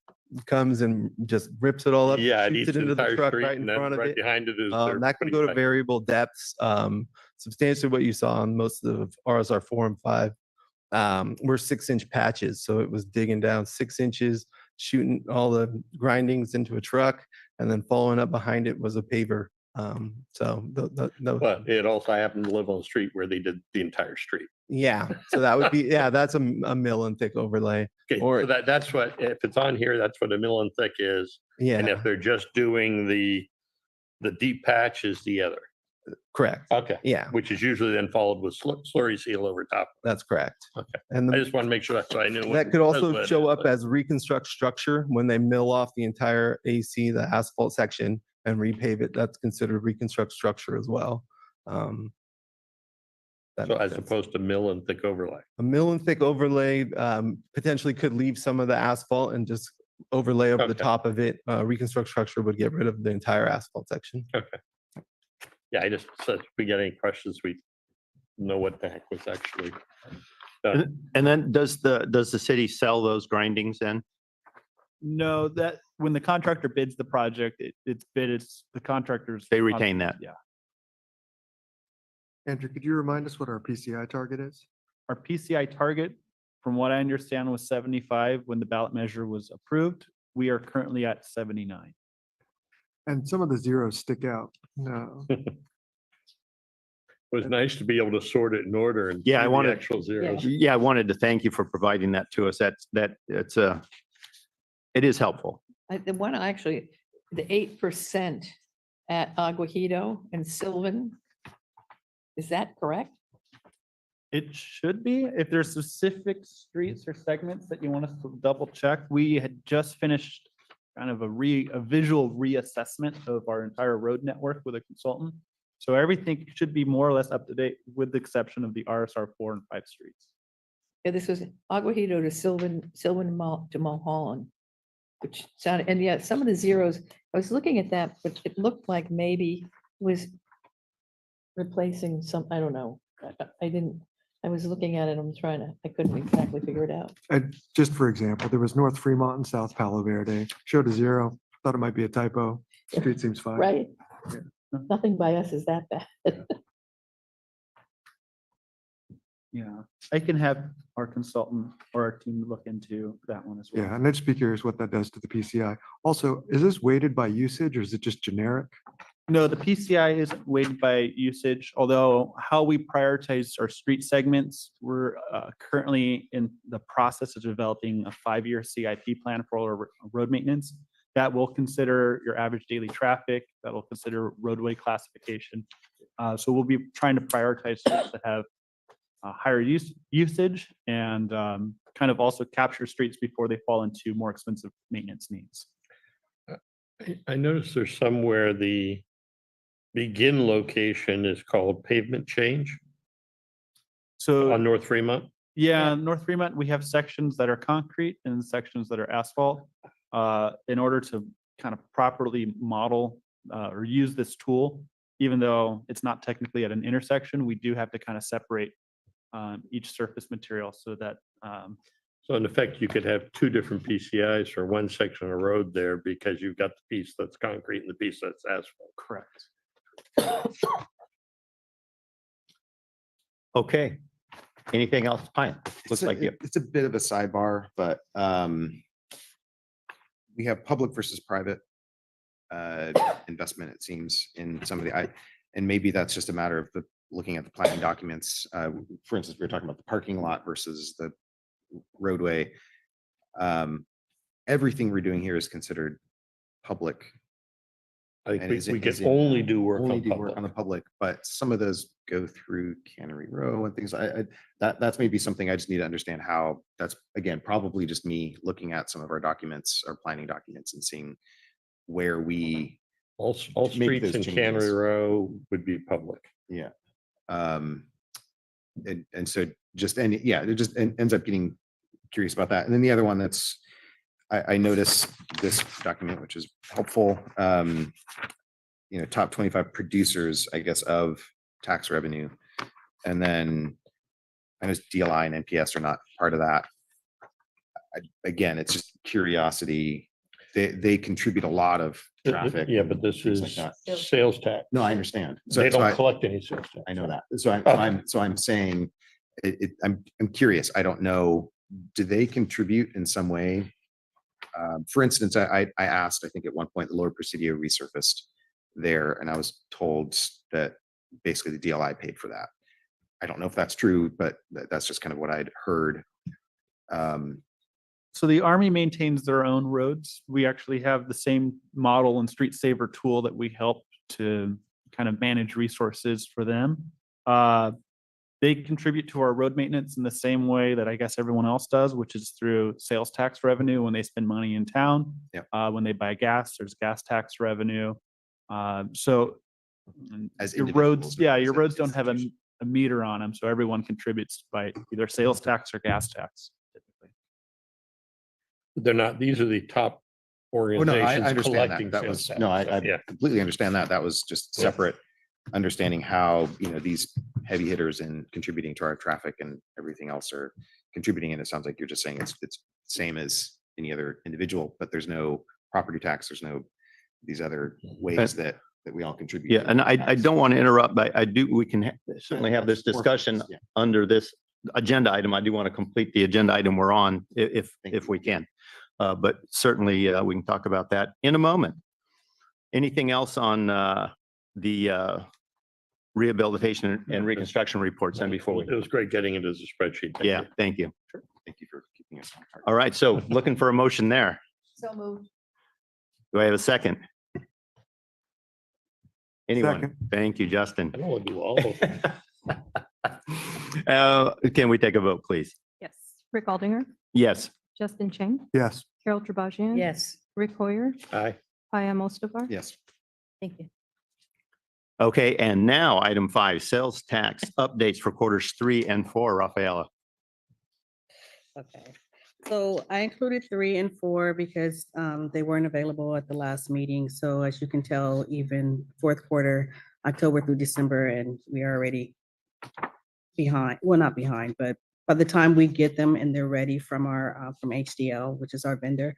comes and just rips it all up. Yeah, it shoots eats it the into the entire truck street right in and then front of right it. behind it is. their That can putting go to back. variable depths, substantially what you saw on most of RSR 4 and 5. Were 6-inch patches, so it was digging down 6 inches, shooting all the grindings into a truck, and then following up behind it was a paver. But it also happened to live on a street where they did the entire street. Yeah, so that would be, yeah, that's a mill and thick overlay. Okay, Or- so that's what, if it's on here, that's what a mill and thick is. And Yeah, if they're just doing the deep patch is the other. correct. Okay, Yeah, which is usually then followed with slurry seal over top. that's correct. Okay. And I the just want to make sure that's what I knew. that could also show up as reconstruct structure when they mill off the entire AC, the asphalt section, and repave it. That's considered reconstruct structure as well. That So makes as sense. opposed to mill and thick overlay. A mill and thick overlay potentially could leave some of the asphalt and just overlay over the Okay. top of it. Reconstruct structure would get rid of the entire asphalt section. Yeah, I just said, if we get any questions, we know what the heck was actually done. And then does the city sell those grindings then? No, that when the contractor bids the project, it's the contractors. They retain that. Yeah. Andrew, could you remind us what our PCI target is? Our PCI target, from what I understand, was 75 when the ballot measure was approved. We are currently at 79. And some of the zeros stick out. No. It was nice to be able to sort it in order and. Yeah, I see the wanted- Actual zeros. Yeah, I wanted to thank you for providing that to us. It is helpful. The one actually, the 8% at Aguajito and Sylvan, is that correct? It should be. If there's specific streets or segments that you want us to double check, we had just finished kind of a visual reassessment of our entire road network with a consultant. So everything should be more or less up to date with the exception of the RSR 4 and 5 streets. Yeah, this was Aguajito to Sylvan to Mulholland, which sounded, and yeah, some of the zeros, I was looking at that, but it looked like maybe it was replacing some, I don't know. I was looking at it, I couldn't exactly figure it out. And just for example, there was North Fremont and South Palo Verde, showed a 0, thought it might be a typo. Street seems fine. Right? Yeah. Nothing by us is that bad. Yeah, I can have our consultant or our team look into that one as well. Yeah, and I'd just be curious what that does to the PCI. Also, is this weighted by usage or is it just generic? No, the PCI isn't weighted by usage, although how we prioritize our street segments, we're currently in the process of developing a 5-year CIP plan for all our road maintenance. That will consider your average daily traffic, that will consider roadway classification. So we'll be trying to prioritize streets that have higher usage and kind of also capture streets before they fall into more expensive maintenance needs. I noticed there's somewhere the begin location is called pavement change So on North Fremont. yeah, North Fremont, we have sections that are concrete and sections that are asphalt. In order to kind of properly model or use this tool, even though it's not technically at an intersection, we do have to kind of separate each surface material so that So in effect, you could have 2 different PCIs for one section of road there because you've got the piece that's concrete and the piece that's asphalt. correct. Okay. Anything else? Fine. Looks like you. It's a bit of a sidebar, but we have public versus private investment, it seems, in some of the, and maybe that's just a matter of looking at the planning documents. For instance, we were talking about the parking lot versus the roadway. Everything we're doing here is considered public I And think we is it- can is it only do work only on do work on the public. public, but some of those go through Cannery Row and things. That's maybe something I just need to understand how, that's again, probably just me looking at some of our documents, our planning documents and seeing where we, All make streets those in changes. Cannery Row would be public. yeah. And so just, and yeah, it just ends up getting curious about that. And then the other one that's, I noticed this document, which is helpful. Top 25 producers, I guess, of tax revenue. And then I know DLI and NPS are not part of that. Again, it's just curiosity. They contribute a lot of traffic. Yeah, and but this things like is that. sales tax. No, I understand. They don't collect any sales tax. I know that. So Okay. I'm saying, I'm curious. I don't know. Do they contribute in some way? For instance, I asked, I think at one point, the Lower Presidio resurfaced there, and I was told that basically the DLI paid for that. I don't know if that's true, but that's just kind of what I'd heard. So the Army maintains their own roads. We actually have the same model and street saver tool that we help to kind of manage resources for them. They contribute to our road maintenance in the same way that I guess everyone else does, which is through sales tax revenue when they spend money in town. Yep. When they buy gas, there's gas tax revenue. So As your individuals roads, or yeah, as your an roads don't have institution. a meter on them, so everyone contributes by either sales tax or gas tax. Typically. They're not, these are the top Oh, no, I organizations understand collecting that. That sales was, tax. no, So, I yeah. completely understand that. That was just Yeah. separate, understanding how, these heavy hitters and contributing to our traffic and everything else are contributing. And it sounds like you're just saying it's same as any other individual, but there's no property tax. There's no, these other ways that we all contribute. Yeah, to and I tax. don't want to interrupt, but we can certainly have this discussion Yeah. under this agenda item. I do want to complete the agenda item we're on if Thank you. we can. But certainly we can talk about that in a moment. Anything else on the rehabilitation and reconstruction reports and before we? It was great getting into the spreadsheet. Thank Yeah, you. thank you. Thank you for keeping us on track. All right, so looking for a motion there. So moved. Do I have a second? Anyone? Second. Thank you, Justin. I don't want to do all of them. Can we take a vote, please? Yes. Rick Aldinger, Yes. Justin Chang, Yes. Carol Trabajian. Yes. Rick Hoyer, Aye. Payam Mostavar. Yes. Thank you. Okay, and now item 5, sales tax updates for quarters 3 and 4, Rafaela. Okay, so I included 3 and 4 because they weren't available at the last meeting. So as you can tell, even fourth quarter, October through December, and we are already behind, well, not behind, but by the time we get them and they're ready from our, from HDL, which is our vendor,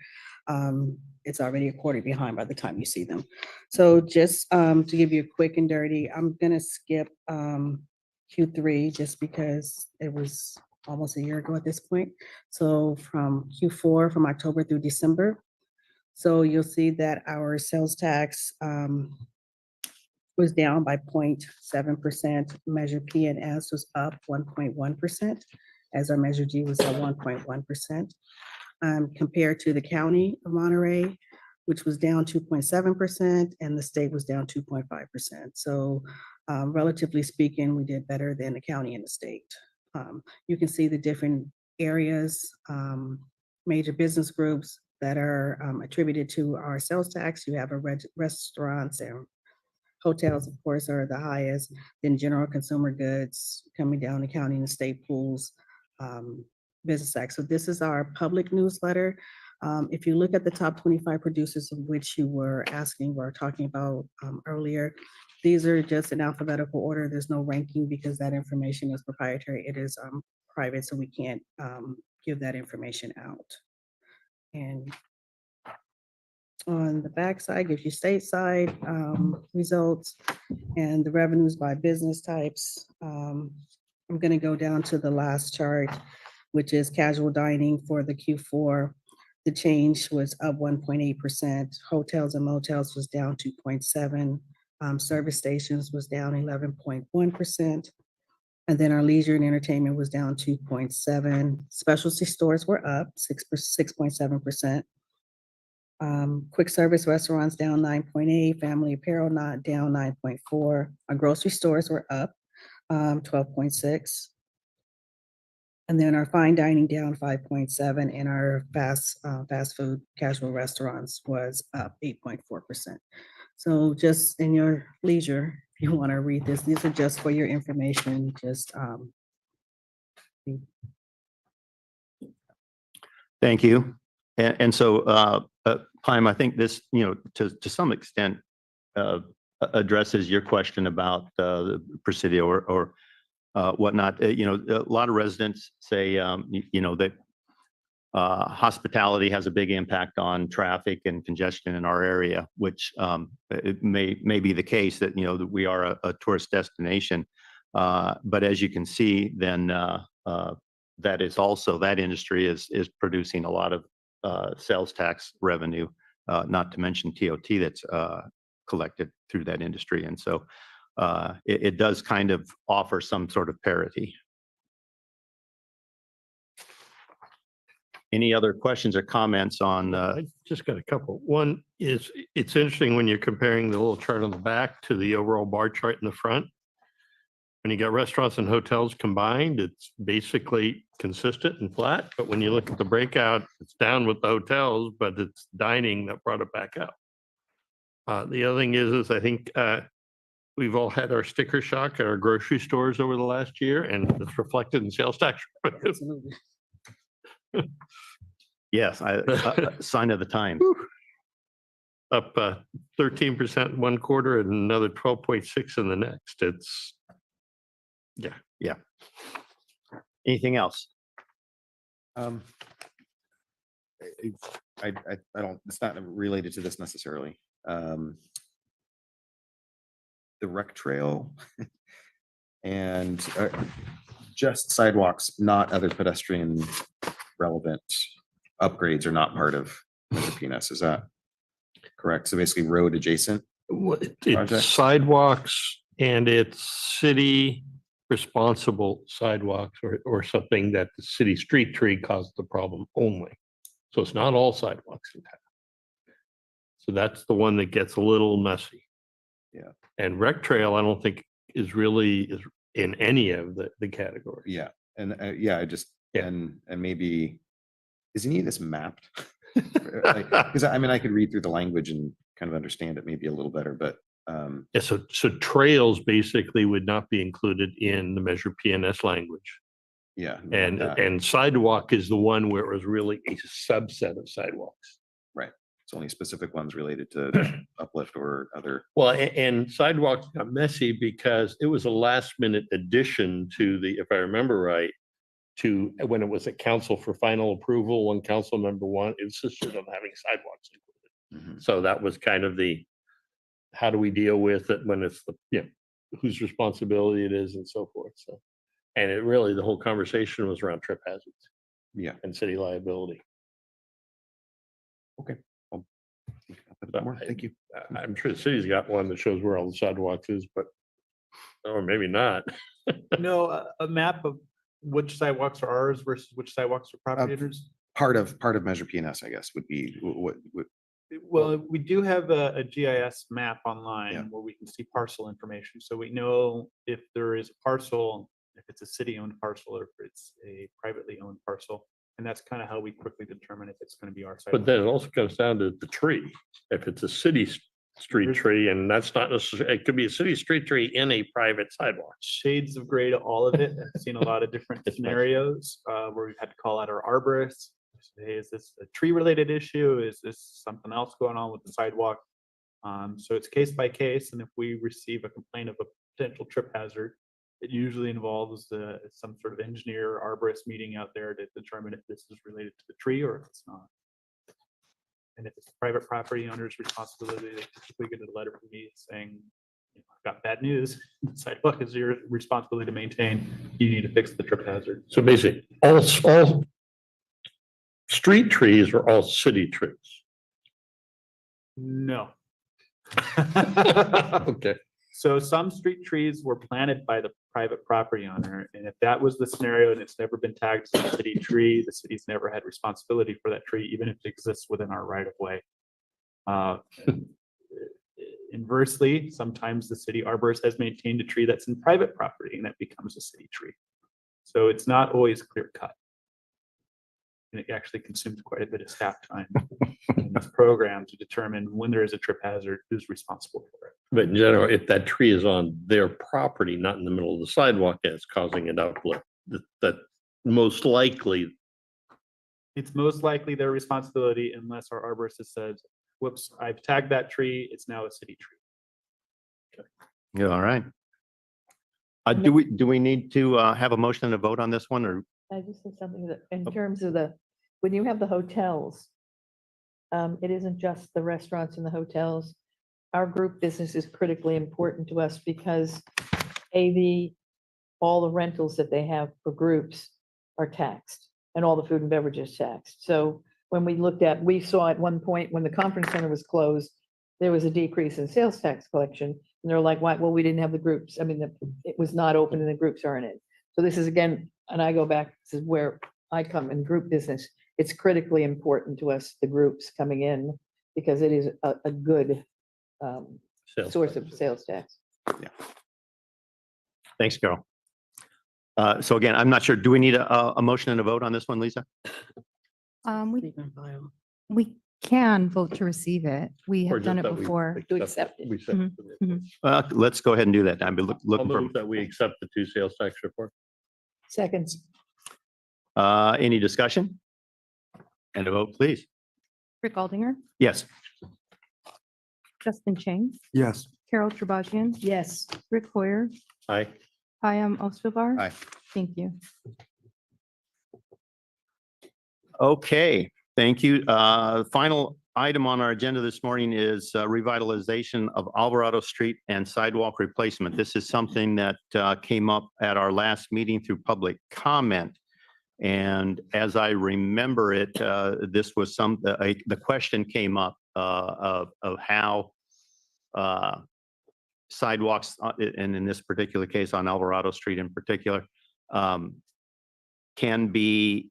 it's already a quarter behind by the time you see them. So just to give you a quick and dirty, I'm gonna skip Q3 just because it was almost a year ago at this point. So from Q4, from October through December. So you'll see that our sales tax was down by 0.7%. Measure P and S was up 1.1%, as our Measure G was at 1.1%. Compared to the county of Monterey, which was down 2.7%, and the state was down 2.5%. So relatively speaking, we did better than the county and the state. You can see the different areas, major business groups that are attributed to our sales tax. You have restaurants and hotels, of course, are the highest, then general consumer goods coming down the county and the state pools, business tax. So this is our public newsletter. If you look at the top 25 producers of which you were asking or talking about earlier, these are just in alphabetical order. There's no ranking because that information is proprietary. It is private, so we can't give that information out. And on the back side gives you stateside results and the revenues by business types. I'm going to go down to the last chart, which is casual dining for the Q4. The change was up 1.8%. Hotels and motels was down 2.7%. Service stations was down 11.1%. And then our leisure and entertainment was down 2.7%. Specialty stores were up 6.7%. Quick service restaurants down 9.8, family apparel not down 9.4. Our grocery stores were up 12.6. And then our fine dining down 5.7, and our fast food casual restaurants was up 8.4%. So just in your leisure, if you want to read this, these are just for your information, just Thank you. And so, Pym, I think this, to some extent, addresses your question about the Presidio or whatnot. A lot of residents say, that hospitality has a big impact on traffic and congestion in our area, which it may be the case that, that we are a tourist destination. But as you can see, then that is also, that industry is producing a lot of sales tax revenue, not to mention TOT that's collected through that industry. And so it does kind of offer some sort of parity. Any other questions or comments on? I just got a couple. One is, it's interesting when you're comparing the little chart on the back to the overall bar chart in the front. When you got restaurants and hotels combined, it's basically consistent and flat. But when you look at the breakout, it's down with the hotels, but it's dining that brought it back up. The other thing is I think we've all had our sticker shock at our grocery stores over the last year, and it's reflected in sales tax revenue. absolutely. Yes, sign of the time. Up 13% in one quarter and another 12.6 in the next. It's, Yeah. Anything else? I don't, it's not related to this necessarily. The rec trail and just sidewalks, not other pedestrian relevant upgrades are not part of the PNS. Is that correct? So basically road adjacent. it's Projects? sidewalks and it's city responsible sidewalks or something that the city street tree caused the problem only. So it's not all sidewalks in town. So that's the one that gets a little messy. Yeah. And rec trail, I don't think is really in any of the categories. Yeah. And I just, Yeah. and maybe, is any of this mapped? Because I mean, I could read through the language and kind of understand it maybe a little better, but Yeah, so trails basically would not be included in the Measure PNS language. yeah. And sidewalk is the one where it was really a subset of sidewalks. Right. It's only specific ones related to uplift or other. Well, and sidewalks got messy because it was a last minute addition to the, if I remember right, to when it was at council for final approval, when council member one insisted on having sidewalks included. Mhm. So that was kind of the, how do we deal with it when it's the, whose responsibility it is and so forth. So, and it really, the whole conversation was around trip hazards Yeah. and city liability. Okay. I'll think about that a bit more. Thank you. I'm sure the city's got one that shows where all the sidewalks is, but, or maybe not. No, a map of which sidewalks are ours versus which sidewalks are property owners. Part of Measure PNS, I guess, would be what Well, we do have a GIS map Yeah. online where we can see parcel information. So we know if there is a parcel, if it's a city-owned parcel or if it's a privately owned parcel. And that's kind of how we quickly determine if it's going to be our But sidewalk. then it also comes down to the tree. If it's a city street tree, and that's not necessarily, it could be a city street tree in a private sidewalk. Shades of gray to all of it. I've seen a lot of different It's much- scenarios where we've had to call out our arborists. Hey, is this a tree related issue? Is this something else going on with the sidewalk? So it's case by case. And if we receive a complaint of a potential trip hazard, it usually involves some sort of engineer or arborist meeting out there to determine if this is related to the tree or if it's not. And if it's a private property owner's responsibility, they typically get a letter from me saying, I've got bad news. The sidewalk is your responsibility to maintain. You need to fix the trip hazard. So basically, all street trees are all city trees. No. Okay. So some street trees were planted by the private property owner, and if that was the scenario and it's never been tagged as a city tree, the city's never had responsibility for that tree, even if it exists within our right of way. Inversely, sometimes the city arborist has maintained a tree that's in private property and it becomes a city tree. So it's not always clear cut. And it actually consumes quite a bit of staff time in this program to determine when there is a trip hazard, who's responsible for it. But in general, if that tree is on their property, not in the middle of the sidewalk, and it's causing an uplift, that most likely, It's most likely their responsibility unless our arborist has said, whoops, I've tagged that tree, it's now a city tree. Yeah, all right. Do we need to have a motion and a vote on this one, or? I just said something that in terms of when you have the hotels, it isn't just the restaurants and the hotels. Our group business is critically important to us because all the rentals that they have for groups are taxed and all the food and beverages taxed. So when we saw at one point when the conference center was closed, there was a decrease in sales tax collection. And they're like, why? Well, we didn't have the groups. I mean, it was not open and the groups aren't in. So this is again, and I go back, this is where I come in group business. It's critically important to us, the groups coming in, because it is a good source of sales tax. Thanks, Carol. So again, I'm not sure, do we need a motion and a vote on this one, Lisa? We can vote to receive it. We or have done just it that we before. To accept it. we accept it. Let's go ahead and do that. I've been I'll looking for, move that we accept the 2 sales tax reports. Seconds. any discussion? And a vote, please. Rick Aldinger, Yes. Justin Chang, Yes. Carol Tribajian, Yes. Rick Hoyer, Aye. Payam Ostovar. Aye. Thank you. Okay, thank you. Final item on our agenda this morning is revitalization of Alvarado Street and sidewalk replacement. This is something that came up at our last meeting through public comment. And as I remember it, this was the question came up of how sidewalks, and in this particular case on Alvarado Street in particular, can be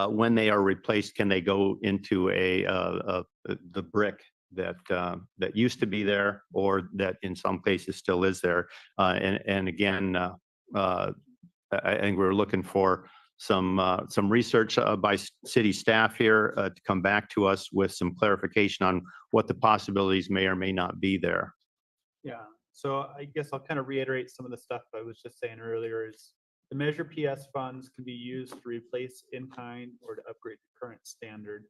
when they are replaced, can they go into the brick that used to be there, or that in some cases still is there? And again, I think we're looking for some research by city staff here to come back to us with some clarification on what the possibilities may or may not be there. Yeah, so I guess I'll kind of reiterate some of the stuff I was just saying earlier is the Measure PS funds can be used to replace in-kind or to upgrade the current standard.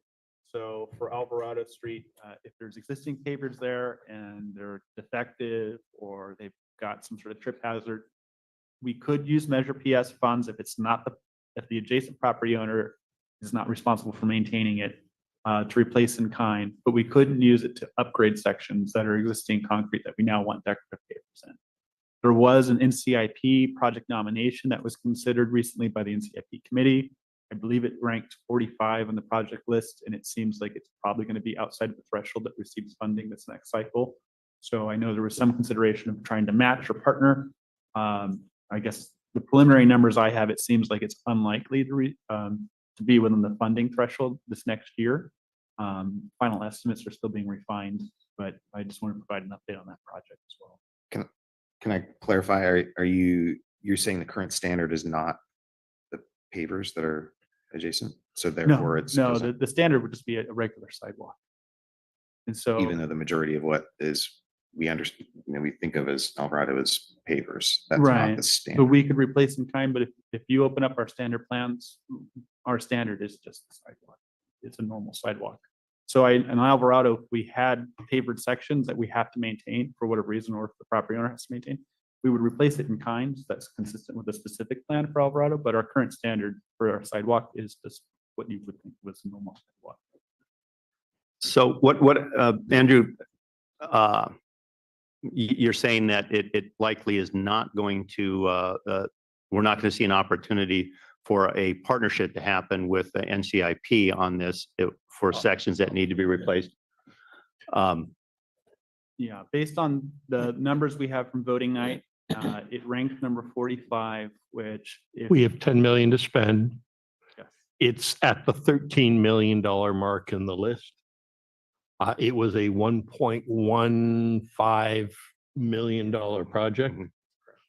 So for Alvarado Street, if there's existing pavers there and they're defective or they've got some sort of trip hazard, we could use Measure PS funds if the adjacent property owner is not responsible for maintaining it, to replace in kind, but we couldn't use it to upgrade sections that are existing concrete that we now want decorative pavers in. There was an NCIP project nomination that was considered recently by the NCIP committee. I believe it ranked 45 on the project list, and it seems like it's probably going to be outside of the threshold that receives funding this next cycle. So I know there was some consideration of trying to match or partner. I guess the preliminary numbers I have, it seems like it's unlikely to be within the funding threshold this next year. Final estimates are still being refined, but I just want to provide an update on that project as well. Can I clarify? You're saying the current standard is not the pavers that are adjacent? So therefore it's No, the standard would just be a regular sidewalk. And so even though the majority of what is we understand, we think of as Alvarado as pavers, that's not Right. the So standard. we could replace in kind, but if you open up our standard plans, our standard is just the sidewalk. It's a normal sidewalk. So in Alvarado, if we had pavered sections that we have to maintain for whatever reason, or if the property owner has to maintain, we would replace it in kind. That's consistent with the specific plan for Alvarado, but our current standard for our sidewalk is just what you would think was a normal sidewalk. So what Andrew, you're saying that it likely is not going to, we're not going to see an opportunity for a partnership to happen with the NCIP on this for sections that need to be replaced? Yeah, based on the numbers we have from voting night, it ranked number 45, which We have 10 million to spend. Yes. It's at the $13 million mark in the list. It was a $1.15 million project,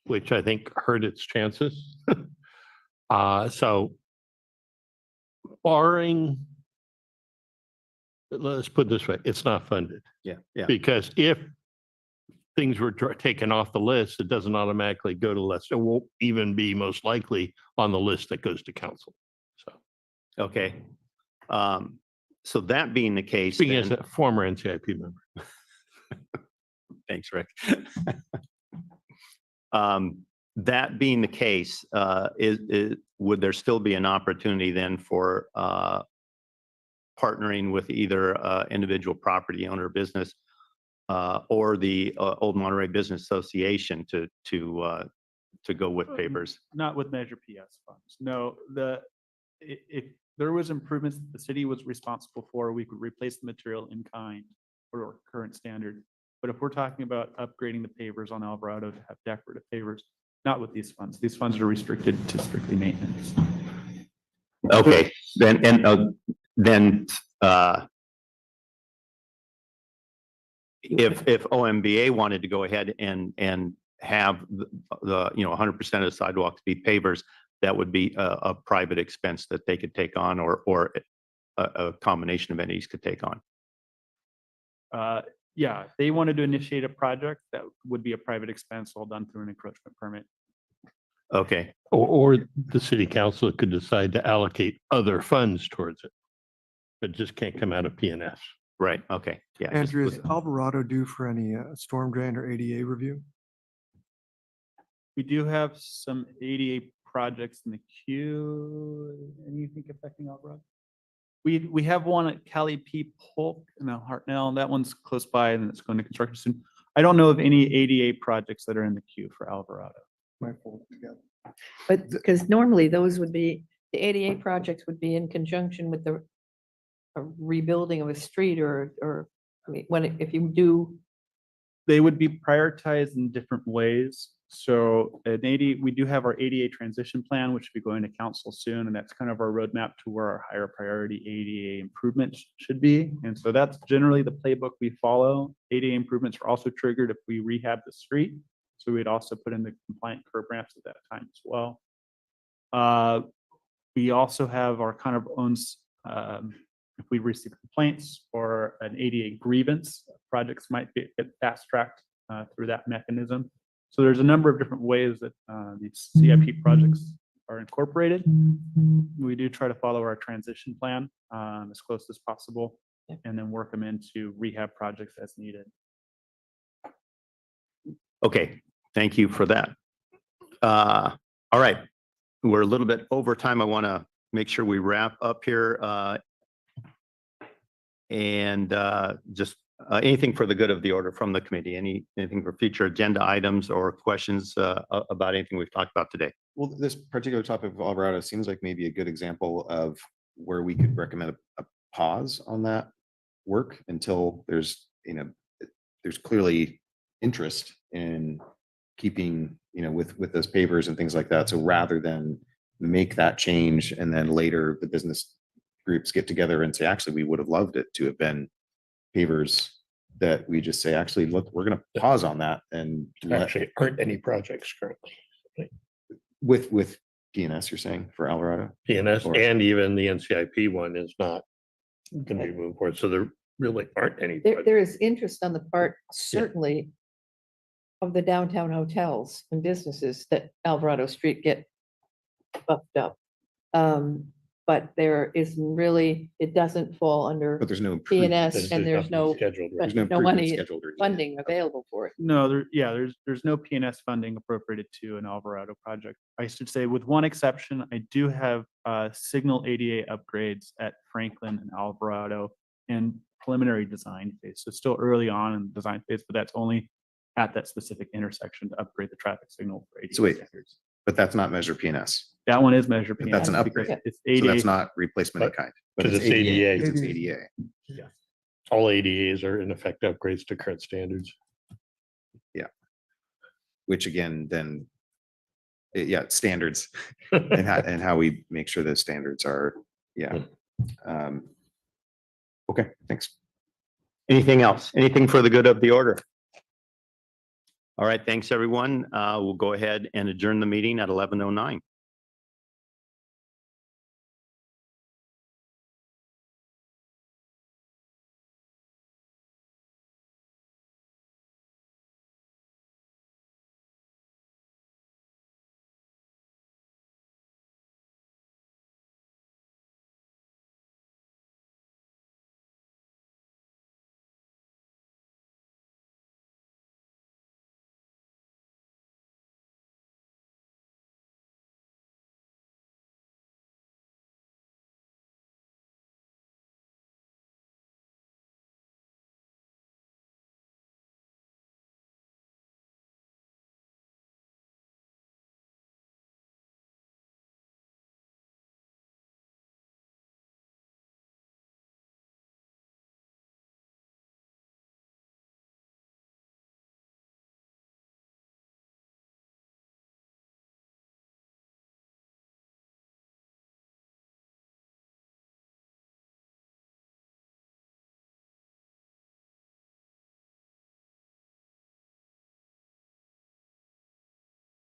which I think hurt its chances. So barring, let's put it this way, it's not funded. Yeah, yeah. Because if things were taken off the list, it doesn't automatically go to list. It won't even be most likely on the list that goes to council. So Okay. So that being the case, speaking as then- a former NCIP member. thanks, Rick. That being the case, would there still be an opportunity then for partnering with either individual property owner business or the Old Monterey Business Association to go with pavers? Not with Measure PS funds. No, if there was improvements that the city was responsible for, we could replace the material in kind or current standard. But if we're talking about upgrading the pavers on Alvarado to have decorative pavers, not with these funds. These funds are restricted to strictly maintenance. Okay, then if OMBA wanted to go ahead and have the 100% of the sidewalks be pavers, that would be a private expense that they could take on, or a combination of entities could take on. Yeah, if they wanted to initiate a project, that would be a private expense all done through an encroachment permit. Okay, Or the city council could decide to allocate other funds towards it. But just can't come out of PNS. right, okay, yeah. just Andrew, is with- Alvarado due for any storm drain or ADA review? We do have some ADA projects in the queue. Anything affecting Alvarado? We have one at Cali P Polk and Hartnell. That one's close by and it's going to construction soon. I don't know of any ADA projects that are in the queue for Alvarado. Might fold it together. But because normally those would be, the ADA projects would be in conjunction with the a rebuilding of a street or, I mean, if you do, They would be prioritized in different ways. So at 80, we do have our ADA transition plan, which will be going to council soon. And that's kind of our roadmap to where our higher priority ADA improvements should be. And so that's generally the playbook we follow. ADA improvements are also triggered if we rehab the street. So we'd also put in the compliant curb ramps at that time as well. We also have our kind of own, if we receive complaints or an ADA grievance, projects might get fast tracked through that mechanism. So there's a number of different ways that these CIP projects are incorporated. We do try to follow our transition plan as close as possible and then work them into rehab projects as needed. Okay, thank you for that. All right, we're a little bit over time. I want to make sure we wrap up here. And just anything for the good of the order from the committee, anything for future agenda items or questions about anything we've talked about today? Well, this particular topic of Alvarado seems like maybe a good example of where we could recommend a pause on that work until there's clearly interest in keeping, with those pavers and things like that. So rather than make that change and then later the business groups get together and say, actually, we would have loved it to have been pavers, that we just say, actually, look, we're going to pause on that and Actually, aren't any projects currently. with PNS, you're saying, for Alvarado? PNS Or- and even the NCIP one is not going to be moving forward. So there really aren't any. there is interest on the part, certainly, of the downtown hotels and businesses that Alvarado Street get buffed up. But there is really, it doesn't fall under But there's no improvement. PNS and there's no scheduled. There's no no improvement money, scheduled or needed. funding available for it. No, there's no PNS funding appropriated to an Alvarado project. I should say, with one exception, I do have signal ADA upgrades at Franklin and Alvarado in preliminary design phase. So still early on in the design phase, but that's only at that specific intersection to upgrade the traffic signal for ADA So wait, standards. But that's not Measure PNS. That one is Measure But PNS. that's an because upgrade. It's So that's ADA. not replacement in kind. But 'cause it's ADA. because It's ADA. All ADAs are in effect upgrades to current standards. Which again, then, standards and how we make sure those standards are, Okay, thanks. Anything else? Anything for the good of the order? All right, thanks, everyone. We'll go ahead and adjourn the meeting at 11:09.